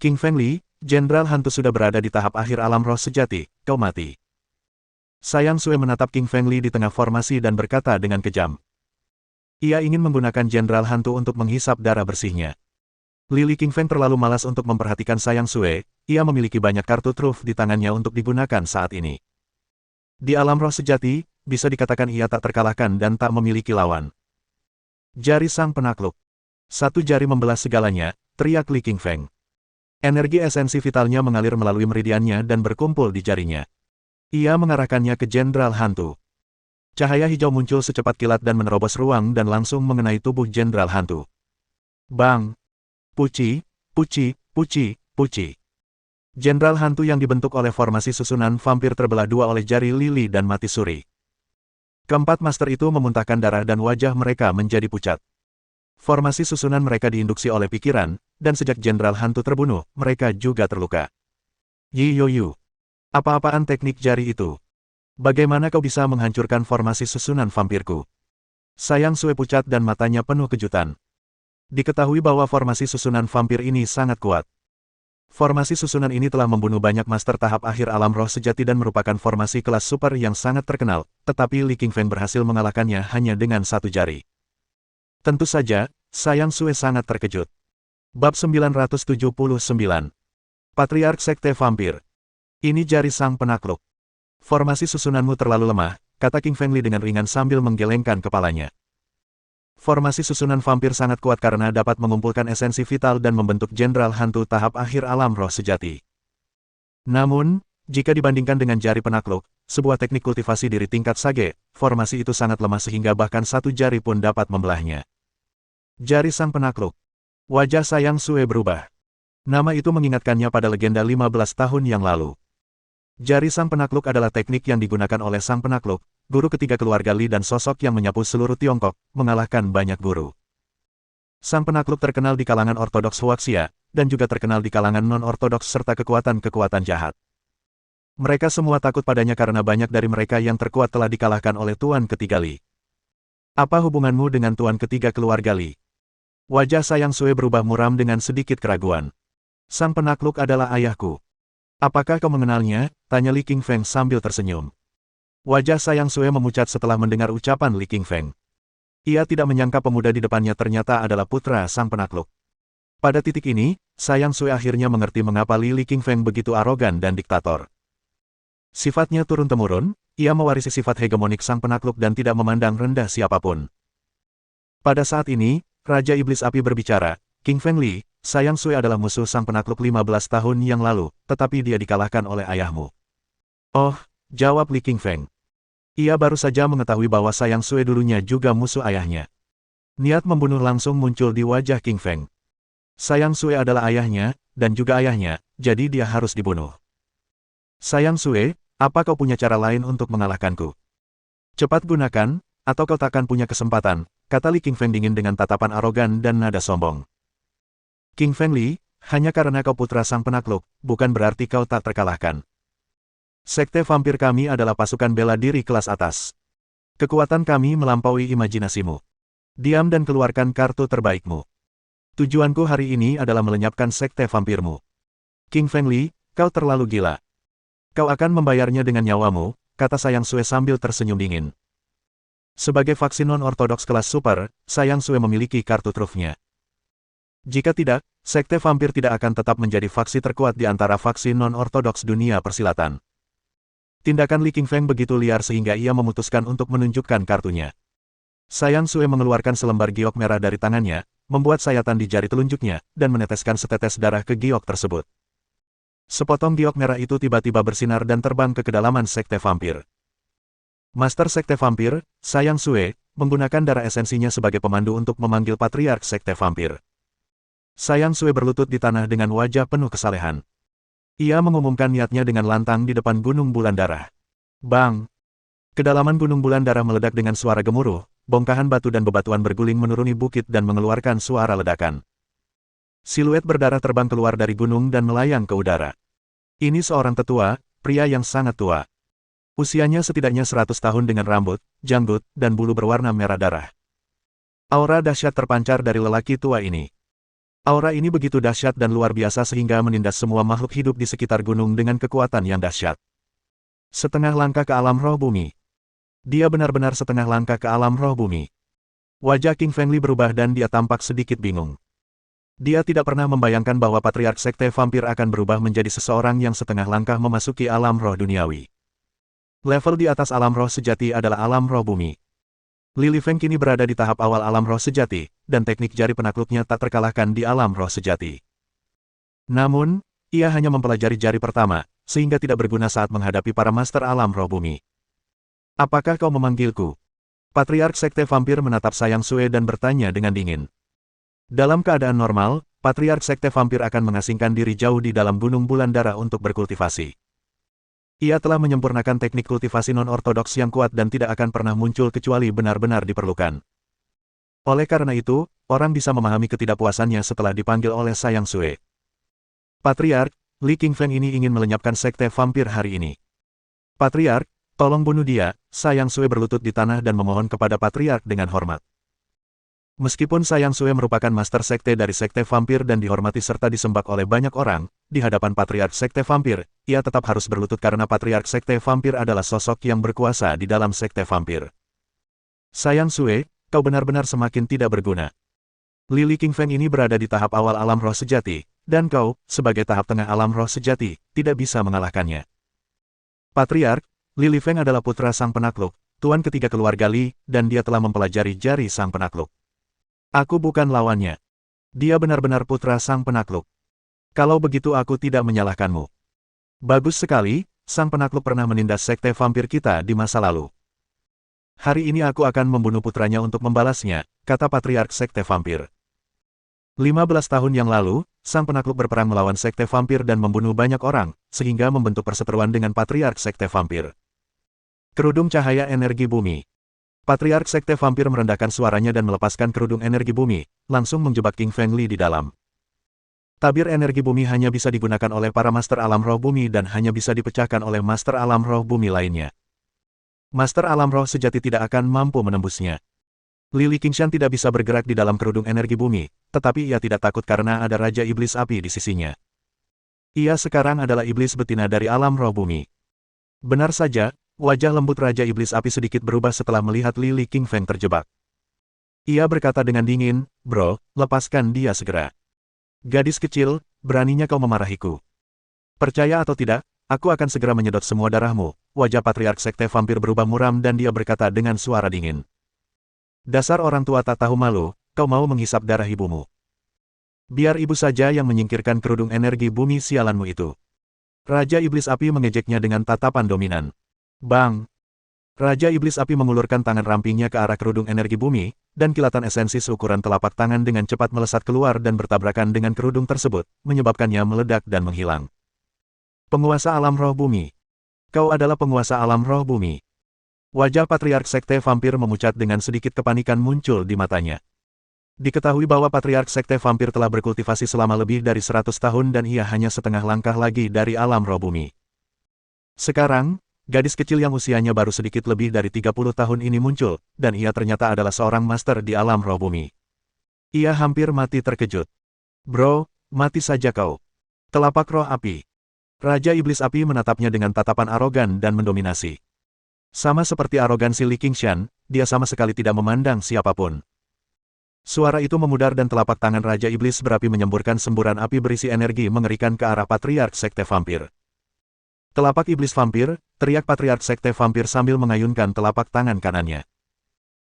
King Feng Li, Jenderal Hantu sudah berada di tahap akhir alam roh sejati, kau mati. Sayang Sue menatap King Feng Li di tengah formasi dan berkata dengan kejam. Ia ingin menggunakan Jenderal Hantu untuk menghisap darah bersihnya. Li King Feng terlalu malas untuk memperhatikan Sayang Sue, ia memiliki banyak kartu truf di tangannya untuk digunakan saat ini. Di alam roh sejati, bisa dikatakan ia tak terkalahkan dan tak memiliki lawan. Jari sang penakluk. Satu jari membelah segalanya, teriak Li King Feng. Energi esensi vitalnya mengalir melalui meridiannya dan berkumpul di jarinya. Ia mengarahkannya ke Jenderal Hantu. Cahaya hijau muncul secepat kilat dan menerobos ruang dan langsung mengenai tubuh Jenderal Hantu. Bang! Puci, puci, puci, puci. Jenderal Hantu yang dibentuk oleh formasi susunan vampir terbelah dua oleh jari lili dan mati suri. Keempat master itu memuntahkan darah dan wajah mereka menjadi pucat. Formasi susunan mereka diinduksi oleh pikiran, dan sejak Jenderal Hantu terbunuh, mereka juga terluka. Yi Yoyu. Apa-apaan teknik jari itu? Bagaimana kau bisa menghancurkan formasi susunan vampirku? Sayang Sue pucat dan matanya penuh kejutan. Diketahui bahwa formasi susunan vampir ini sangat kuat. Formasi susunan ini telah membunuh banyak master tahap akhir alam roh sejati dan merupakan formasi kelas super yang sangat terkenal, tetapi Li King Feng berhasil mengalahkannya hanya dengan satu jari. Tentu saja, Sayang Sue sangat terkejut. Bab 979. Patriark Sekte Vampir. Ini jari sang penakluk. Formasi susunanmu terlalu lemah, kata King Feng Li dengan ringan sambil menggelengkan kepalanya. Formasi susunan vampir sangat kuat karena dapat mengumpulkan esensi vital dan membentuk Jenderal Hantu tahap akhir alam roh sejati. Namun, jika dibandingkan dengan jari penakluk, sebuah teknik kultivasi diri tingkat sage, formasi itu sangat lemah sehingga bahkan satu jari pun dapat membelahnya. Jari sang penakluk. Wajah Sayang Sue berubah. Nama itu mengingatkannya pada legenda 15 tahun yang lalu. Jari sang penakluk adalah teknik yang digunakan oleh sang penakluk, guru ketiga keluarga Li dan sosok yang menyapu seluruh Tiongkok, mengalahkan banyak guru. Sang penakluk terkenal di kalangan ortodoks Huaxia, dan juga terkenal di kalangan non-ortodoks serta kekuatan-kekuatan jahat. Mereka semua takut padanya karena banyak dari mereka yang terkuat telah dikalahkan oleh Tuan Ketiga Li. Apa hubunganmu dengan Tuan Ketiga Keluarga Li? Wajah Sayang Sue berubah muram dengan sedikit keraguan. Sang penakluk adalah ayahku. Apakah kau mengenalnya? Tanya Li Qingfeng sambil tersenyum. Wajah Sayang Sue memucat setelah mendengar ucapan Li Qingfeng. Ia tidak menyangka pemuda di depannya ternyata adalah putra sang penakluk. Pada titik ini, Sayang Sue akhirnya mengerti mengapa Li Qingfeng begitu arogan dan diktator. Sifatnya turun-temurun, ia mewarisi sifat hegemonik sang penakluk dan tidak memandang rendah siapapun. Pada saat ini, Raja Iblis Api berbicara, Qingfeng Li, Sayang Sue adalah musuh sang penakluk 15 tahun yang lalu, tetapi dia dikalahkan oleh ayahmu. Oh, jawab Li Qingfeng. Ia baru saja mengetahui bahwa Sayang Sue dulunya juga musuh ayahnya. Niat membunuh langsung muncul di wajah Qingfeng. Sayang Sue adalah ayahnya, dan juga ayahnya, jadi dia harus dibunuh. Sayang Sue, apa kau punya cara lain untuk mengalahkanku? Cepat gunakan, atau kau takkan punya kesempatan, kata Li Qingfeng dingin dengan tatapan arogan dan nada sombong. Qingfeng Li, hanya karena kau putra sang penakluk, bukan berarti kau tak terkalahkan. Sekte vampir kami adalah pasukan bela diri kelas atas. Kekuatan kami melampaui imajinasimu. Diam dan keluarkan kartu terbaikmu. Tujuanku hari ini adalah melenyapkan sekte vampirmu. Qingfeng Li, kau terlalu gila. Kau akan membayarnya dengan nyawamu, kata Sayang Sue sambil tersenyum dingin. Sebagai faksi non-ortodoks kelas super, Sayang Sue memiliki kartu trufnya. Jika tidak, sekte vampir tidak akan tetap menjadi faksi terkuat di antara faksi non-ortodoks dunia persilatan. Tindakan Li Qingfeng begitu liar sehingga ia memutuskan untuk menunjukkan kartunya. Sayang Sue mengeluarkan selembar giok merah dari tangannya, membuat sayatan di jari telunjuknya, dan meneteskan setetes darah ke giok tersebut. Sepotong giok merah itu tiba-tiba bersinar dan terbang ke kedalaman sekte vampir. Master sekte vampir, Sayang Sue, menggunakan darah esensinya sebagai pemandu untuk memanggil patriark sekte vampir. Sayang Sue berlutut di tanah dengan wajah penuh kesalehan. Ia mengumumkan niatnya dengan lantang di depan Gunung Bulan Darah. Bang! Kedalaman Gunung Bulan Darah meledak dengan suara gemuruh, bongkahan batu dan bebatuan berguling menuruni bukit dan mengeluarkan suara ledakan. Siluet berdarah terbang keluar dari gunung dan melayang ke udara. Ini seorang tetua, pria yang sangat tua. Usianya setidaknya 100 tahun dengan rambut, janggut, dan bulu berwarna merah darah. Aura dahsyat terpancar dari lelaki tua ini. Aura ini begitu dahsyat dan luar biasa sehingga menindas semua makhluk hidup di sekitar gunung dengan kekuatan yang dahsyat. Setengah langkah ke alam roh bumi. Dia benar-benar setengah langkah ke alam roh bumi. Wajah Qingfeng Li berubah dan dia tampak sedikit bingung. Dia tidak pernah membayangkan bahwa patriark sekte vampir akan berubah menjadi seseorang yang setengah langkah memasuki alam roh duniawi. Level di atas alam roh sejati adalah alam roh bumi. Li Lifeng kini berada di tahap awal alam roh sejati, dan teknik jari penakluknya tak terkalahkan di alam roh sejati. Namun, ia hanya mempelajari jari pertama, sehingga tidak berguna saat menghadapi para master alam roh bumi. Apakah kau memanggilku? Patriark sekte vampir menatap Sayang Sue dan bertanya dengan dingin. Dalam keadaan normal, patriark sekte vampir akan mengasingkan diri jauh di dalam Gunung Bulan Darah untuk berkultivasi. Ia telah menyempurnakan teknik kultivasi non-ortodoks yang kuat dan tidak akan pernah muncul kecuali benar-benar diperlukan. Oleh karena itu, orang bisa memahami ketidakpuasannya setelah dipanggil oleh Sayang Sue. Patriark, Li Qingfeng ini ingin melenyapkan sekte vampir hari ini. Patriark, tolong bunuh dia, Sayang Sue berlutut di tanah dan memohon kepada Patriark dengan hormat. Meskipun Sayang Sue merupakan master sekte dari sekte vampir dan dihormati serta disembah oleh banyak orang, di hadapan patriark sekte vampir, ia tetap harus berlutut karena patriark sekte vampir adalah sosok yang berkuasa di dalam sekte vampir. Sayang Sue, kau benar-benar semakin tidak berguna. Li Qingfeng ini berada di tahap awal alam roh sejati, dan kau, sebagai tahap tengah alam roh sejati, tidak bisa mengalahkannya. Patriark, Li Lifeng adalah putra sang penakluk, tuan ketiga keluarga Li, dan dia telah mempelajari jari sang penakluk. Aku bukan lawannya. Dia benar-benar putra sang penakluk. Kalau begitu aku tidak menyalahkanmu. Bagus sekali, sang penakluk pernah menindas sekte vampir kita di masa lalu. Hari ini aku akan membunuh putranya untuk membalasnya, kata patriark sekte vampir. 15 tahun yang lalu, sang penakluk berperang melawan sekte vampir dan membunuh banyak orang, sehingga membentuk perseteruan dengan patriark sekte vampir. Kerudung cahaya energi bumi. Patriark sekte vampir merendahkan suaranya dan melepaskan kerudung energi bumi, langsung menjebak Qingfeng Li di dalam. Tabir energi bumi hanya bisa digunakan oleh para master alam roh bumi dan hanya bisa dipecahkan oleh master alam roh bumi lainnya. Master alam roh sejati tidak akan mampu menembusnya. Lili Qingshan tidak bisa bergerak di dalam kerudung energi bumi, tetapi ia tidak takut karena ada Raja Iblis Api di sisinya. Ia sekarang adalah iblis betina dari alam roh bumi. Benar saja, wajah lembut Raja Iblis Api sedikit berubah setelah melihat Lili Qingfeng terjebak. Ia berkata dengan dingin, "Bro, lepaskan dia segera. Gadis kecil, beraninya kau memarahiku. Percaya atau tidak, aku akan segera menyedot semua darahmu." Wajah Patriark Sekte Vampir berubah muram dan dia berkata dengan suara dingin. "Dasar orang tua tak tahu malu, kau mau menghisap darah ibumu. Biar ibu saja yang menyingkirkan kerudung energi bumi sialanmu itu." Raja Iblis Api mengejeknya dengan tatapan dominan. Bang! Raja Iblis Api mengulurkan tangan rampingnya ke arah kerudung energi bumi, dan kilatan esensi seukuran telapak tangan dengan cepat melesat keluar dan bertabrakan dengan kerudung tersebut, menyebabkannya meledak dan menghilang. Penguasa alam roh bumi. Kau adalah penguasa alam roh bumi. Wajah Patriark Sekte Vampir memucat dengan sedikit kepanikan muncul di matanya. Diketahui bahwa Patriark Sekte Vampir telah berkultivasi selama lebih dari 100 tahun dan ia hanya setengah langkah lagi dari alam roh bumi. Sekarang, gadis kecil yang usianya baru sedikit lebih dari 30 tahun ini muncul, dan ia ternyata adalah seorang master di alam roh bumi. Ia hampir mati terkejut. "Bro, mati saja kau. Telapak roh api." Raja Iblis Api menatapnya dengan tatapan arogan dan mendominasi. Sama seperti arogansi Li Qingshan, dia sama sekali tidak memandang siapapun. Suara itu memudar dan telapak tangan Raja Iblis berapi menyemburkan semburan api berisi energi mengerikan ke arah Patriark Sekte Vampir. "Telapak Iblis Vampir," teriak Patriark Sekte Vampir sambil mengayunkan telapak tangan kanannya.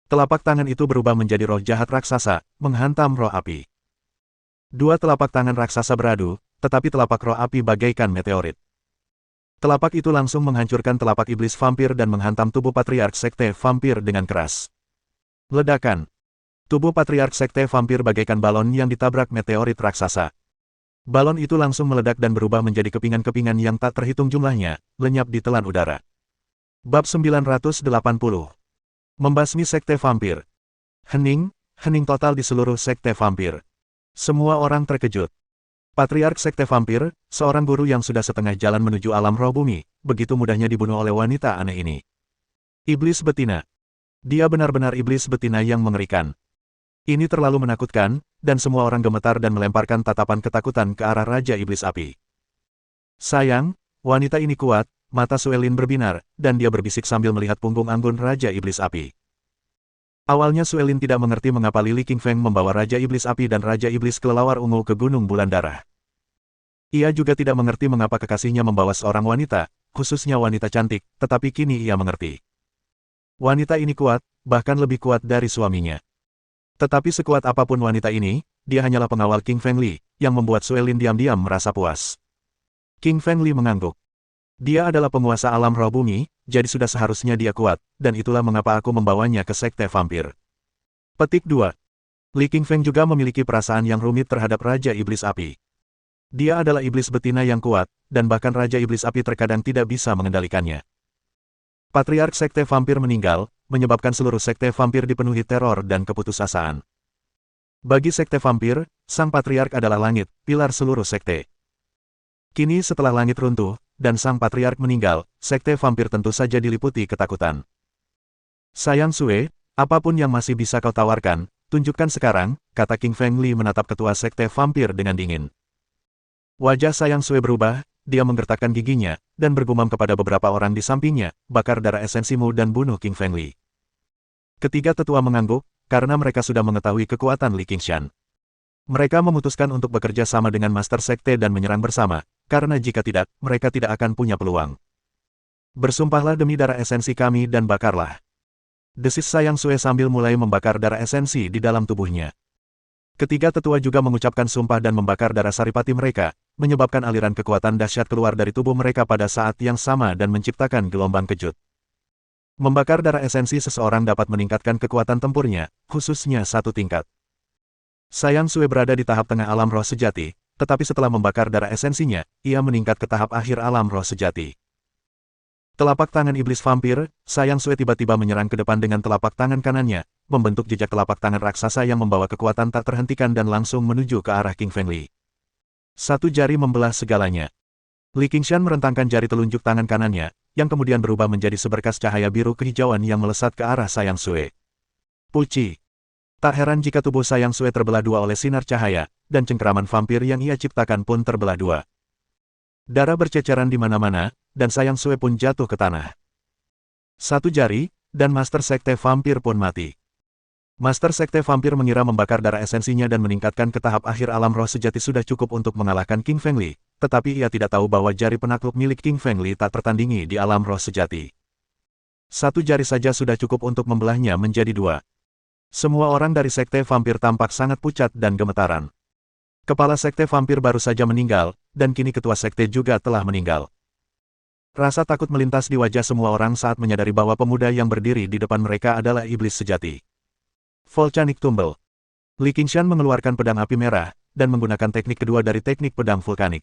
Telapak tangan itu berubah menjadi roh jahat raksasa, menghantam roh api. Dua telapak tangan raksasa beradu, tetapi telapak roh api bagaikan meteorit. Telapak itu langsung menghancurkan telapak Iblis Vampir dan menghantam tubuh Patriark Sekte Vampir dengan keras. Ledakan. Tubuh Patriark Sekte Vampir bagaikan balon yang ditabrak meteorit raksasa. Balon itu langsung meledak dan berubah menjadi kepingan-kepingan yang tak terhitung jumlahnya, lenyap di telan udara. Bab 980. Membasmi Sekte Vampir. Hening total di seluruh Sekte Vampir. Semua orang terkejut. Patriark Sekte Vampir, seorang guru yang sudah setengah jalan menuju alam roh bumi, begitu mudahnya dibunuh oleh wanita aneh ini. Iblis betina. Dia benar-benar iblis betina yang mengerikan. Ini terlalu menakutkan, dan semua orang gemetar dan melemparkan tatapan ketakutan ke arah Raja Iblis Api. "Sayang, wanita ini kuat," mata Suelin berbinar, dan dia berbisik sambil melihat punggung anggun Raja Iblis Api. Awalnya Suelin tidak mengerti mengapa Lili Qingshan membawa Raja Iblis Api dan Raja Iblis Kelelawar Ungu ke Gunung Bulan Darah. Ia juga tidak mengerti mengapa kekasihnya membawa seorang wanita, khususnya wanita cantik, tetapi kini ia mengerti. Wanita ini kuat, bahkan lebih kuat dari suaminya. Tetapi sekuat apapun wanita ini, dia hanyalah pengawal King Feng Li, yang membuat Suelin diam-diam merasa puas. King Feng Li mengangguk. "Dia adalah penguasa alam roh bumi, jadi sudah seharusnya dia kuat, dan itulah mengapa aku membawanya ke Sekte Vampir." Petik 2. Li Qingshan juga memiliki perasaan yang rumit terhadap Raja Iblis Api. Dia adalah iblis betina yang kuat, dan bahkan Raja Iblis Api terkadang tidak bisa mengendalikannya. Patriark Sekte Vampir meninggal, menyebabkan seluruh Sekte Vampir dipenuhi teror dan keputusasaan. Bagi Sekte Vampir, Sang Patriark adalah langit, pilar seluruh sekte. Kini setelah langit runtuh, dan Sang Patriark meninggal, Sekte Vampir tentu saja diliputi ketakutan. "Sayang Sue, apapun yang masih bisa kau tawarkan, tunjukkan sekarang," kata King Feng Li menatap ketua Sekte Vampir dengan dingin. Wajah Sayang Sue berubah, dia menggertakkan giginya, dan bergumam kepada beberapa orang di sampingnya, "Bakar darah esensimu dan bunuh King Feng Li." Ketiga tetua mengangguk, karena mereka sudah mengetahui kekuatan Li Qingshan. Mereka memutuskan untuk bekerja sama dengan Master Sekte dan menyerang bersama, karena jika tidak, mereka tidak akan punya peluang. "Bersumpahlah demi darah esensi kami dan bakarlah," desis Sayang Sue sambil mulai membakar darah esensi di dalam tubuhnya. Ketiga tetua juga mengucapkan sumpah dan membakar darah saripati mereka, menyebabkan aliran kekuatan dahsyat keluar dari tubuh mereka pada saat yang sama dan menciptakan gelombang kejut. Membakar darah esensi seseorang dapat meningkatkan kekuatan tempurnya, khususnya 1 tingkat. Sayang Sue berada di tahap tengah alam roh sejati, tetapi setelah membakar darah esensinya, ia meningkat ke tahap akhir alam roh sejati. Telapak tangan iblis vampir, Sayang Sue tiba-tiba menyerang ke depan dengan telapak tangan kanannya, membentuk jejak telapak tangan raksasa yang membawa kekuatan tak terhentikan dan langsung menuju ke arah King Feng Li. Satu jari membelah segalanya. Li Qingshan merentangkan jari telunjuk tangan kanannya, yang kemudian berubah menjadi seberkas cahaya biru kehijauan yang melesat ke arah Sayang Sue. Puci. Tak heran jika tubuh Sayang Sue terbelah dua oleh sinar cahaya, dan cengkeraman vampir yang ia ciptakan pun terbelah dua. Darah berceceran di mana-mana, dan Sayang Sue pun jatuh ke tanah. Satu jari, dan Master Sekte Vampir pun mati. Master Sekte Vampir mengira membakar darah esensinya dan meningkatkan ke tahap akhir alam roh sejati sudah cukup untuk mengalahkan King Feng Li, tetapi ia tidak tahu bahwa jari penakluk milik King Feng Li tak tertandingi di alam roh sejati. Satu jari saja sudah cukup untuk membelahnya menjadi dua. Semua orang dari Sekte Vampir tampak sangat pucat dan gemetaran. Kepala Sekte Vampir baru saja meninggal, dan kini ketua Sekte juga telah meninggal. Rasa takut melintas di wajah semua orang saat menyadari bahwa pemuda yang berdiri di depan mereka adalah iblis sejati. Volcanic Tumble. Li Qingshan mengeluarkan pedang api merah, dan menggunakan teknik kedua dari teknik pedang vulkanik.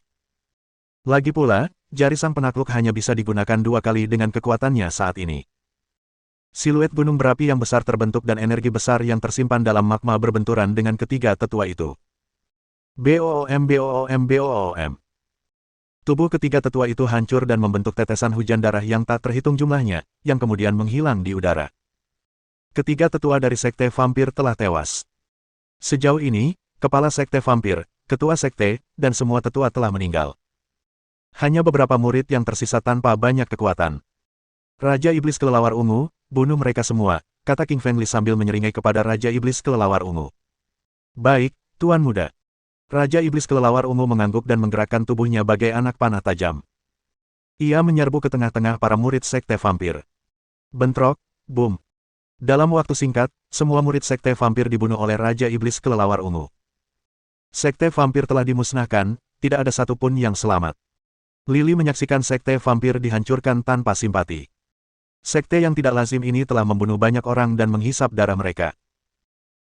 Lagi pula, jari sang penakluk hanya bisa digunakan dua kali dengan kekuatannya saat ini. Siluet gunung berapi yang besar terbentuk dan energi besar yang tersimpan dalam magma berbenturan dengan ketiga tetua itu. BOOM BOOM BOOM. Tubuh ketiga tetua itu hancur dan membentuk tetesan hujan darah yang tak terhitung jumlahnya, yang kemudian menghilang di udara. Ketiga tetua dari Sekte Vampir telah tewas. Sejauh ini, kepala Sekte Vampir, ketua Sekte, dan semua tetua telah meninggal. Hanya beberapa murid yang tersisa tanpa banyak kekuatan. Raja Iblis Kelelawar Ungu, bunuh mereka semua, kata King Feng Li sambil menyeringai kepada Raja Iblis Kelelawar Ungu. Baik, Tuan Muda. Raja Iblis Kelelawar Ungu mengangguk dan menggerakkan tubuhnya bagai anak panah tajam. Ia menyerbu ke tengah-tengah para murid Sekte Vampir. Bentrok, boom. Dalam waktu singkat, semua murid Sekte Vampir dibunuh oleh Raja Iblis Kelelawar Ungu. Sekte Vampir telah dimusnahkan, tidak ada satupun yang selamat. Lily menyaksikan Sekte Vampir dihancurkan tanpa simpati. Sekte yang tidak lazim ini telah membunuh banyak orang dan menghisap darah mereka.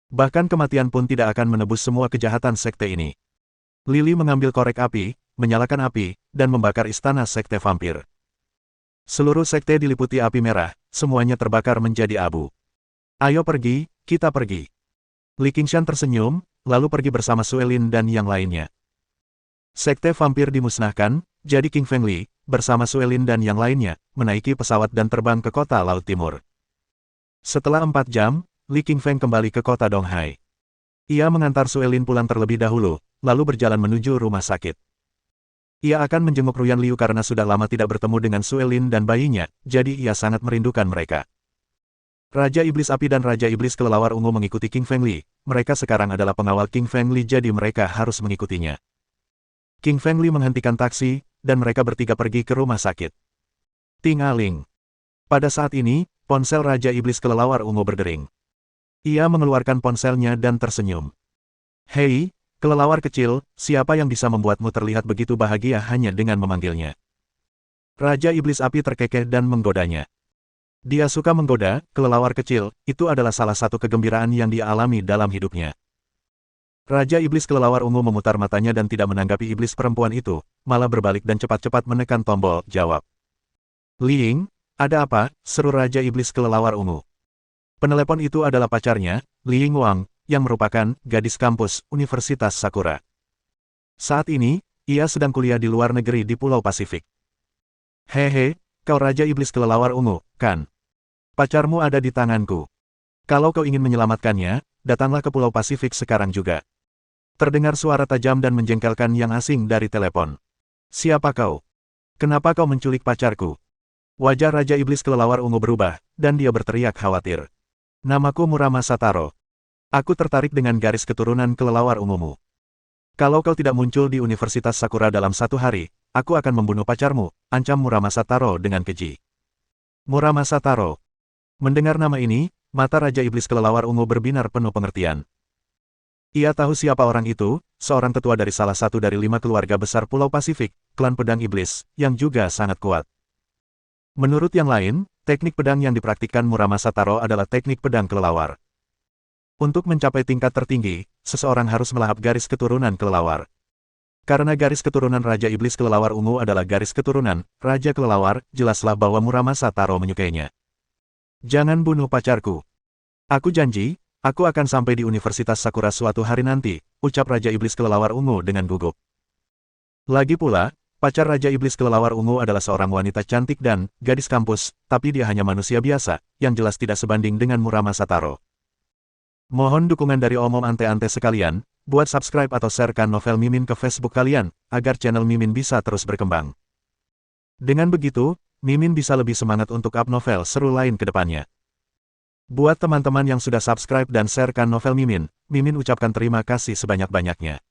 Bahkan kematian pun tidak akan menebus semua kejahatan Sekte ini. Lily mengambil korek api, menyalakan api, dan membakar istana Sekte Vampir. Seluruh Sekte diliputi api merah, semuanya terbakar menjadi abu. Ayo pergi, kita pergi. Li Qingshan tersenyum, lalu pergi bersama Suelin dan yang lainnya. Sekte Vampir dimusnahkan, jadi King Feng Li, bersama Suelin dan yang lainnya, menaiki pesawat dan terbang ke kota Laut Timur. Setelah 4 jam, Li King Feng kembali ke kota Donghai. Ia mengantar Suelin pulang terlebih dahulu, lalu berjalan menuju rumah sakit. Ia akan menjenguk Ruyan Liu karena sudah lama tidak bertemu dengan Suelin dan bayinya, jadi ia sangat merindukan mereka. Raja Iblis Api dan Raja Iblis Kelelawar Ungu mengikuti King Feng Li, mereka sekarang adalah pengawal King Feng Li jadi mereka harus mengikutinya. King Feng Li menghentikan taksi, dan mereka bertiga pergi ke rumah sakit. Ting-aling. Pada saat ini, ponsel Raja Iblis Kelelawar Ungu berdering. Ia mengeluarkan ponselnya dan tersenyum. Hei, kelelawar kecil, siapa yang bisa membuatmu terlihat begitu bahagia hanya dengan memanggilnya? Raja Iblis Api terkekeh dan menggodanya. Dia suka menggoda, kelelawar kecil, itu adalah salah satu kegembiraan yang dia alami dalam hidupnya. Raja Iblis Kelelawar Ungu memutar matanya dan tidak menanggapi iblis perempuan itu, malah berbalik dan cepat-cepat menekan tombol jawab. Ling, ada apa? Seru Raja Iblis Kelelawar Ungu. Penelepon itu adalah pacarnya, Ling Wang, yang merupakan gadis kampus Universitas Sakura. Saat ini, ia sedang kuliah di luar negeri di Pulau Pasifik. Hehe, kau Raja Iblis Kelelawar Ungu, kan? Pacarmu ada di tanganku. Kalau kau ingin menyelamatkannya, datanglah ke Pulau Pasifik sekarang juga. Terdengar suara tajam dan menjengkelkan yang asing dari telepon. Siapa kau? Kenapa kau menculik pacarku? Wajah Raja Iblis Kelelawar Ungu berubah, dan dia berteriak khawatir. Namaku Murama Sataro. Aku tertarik dengan garis keturunan kelelawar ungumu. Kalau kau tidak muncul di Universitas Sakura dalam 1 hari, aku akan membunuh pacarmu, ancam Murama Sataro dengan keji. Murama Sataro. Mendengar nama ini, mata Raja Iblis Kelelawar Ungu berbinar penuh pengertian. Ia tahu siapa orang itu, seorang tetua dari salah satu dari 5 keluarga besar Pulau Pasifik, klan pedang iblis, yang juga sangat kuat. Menurut yang lain, teknik pedang yang dipraktikkan Murama Sataro adalah teknik pedang kelelawar. Untuk mencapai tingkat tertinggi, seseorang harus melahap garis keturunan kelelawar. Karena garis keturunan Raja Iblis Kelelawar Ungu adalah garis keturunan Raja Kelelawar, jelaslah bahwa Murama Sataro menyukainya. Jangan bunuh pacarku. Aku janji, aku akan sampai di Universitas Sakura suatu hari nanti, ucap Raja Iblis Kelelawar Ungu dengan gugup. Lagi pula, pacar Raja Iblis Kelelawar Ungu adalah seorang wanita cantik dan gadis kampus, tapi dia hanya manusia biasa, yang jelas tidak sebanding dengan Muramasa Taro. Mohon dukungan dari omom ante-ante sekalian, buat subscribe atau sharekan novel Mimin ke Facebook kalian, agar channel Mimin bisa terus berkembang. Dengan begitu, Mimin bisa lebih semangat untuk up novel seru lain ke depannya. Buat teman-teman yang sudah subscribe dan sharekan novel Mimin, Mimin ucapkan terima kasih sebanyak-banyaknya.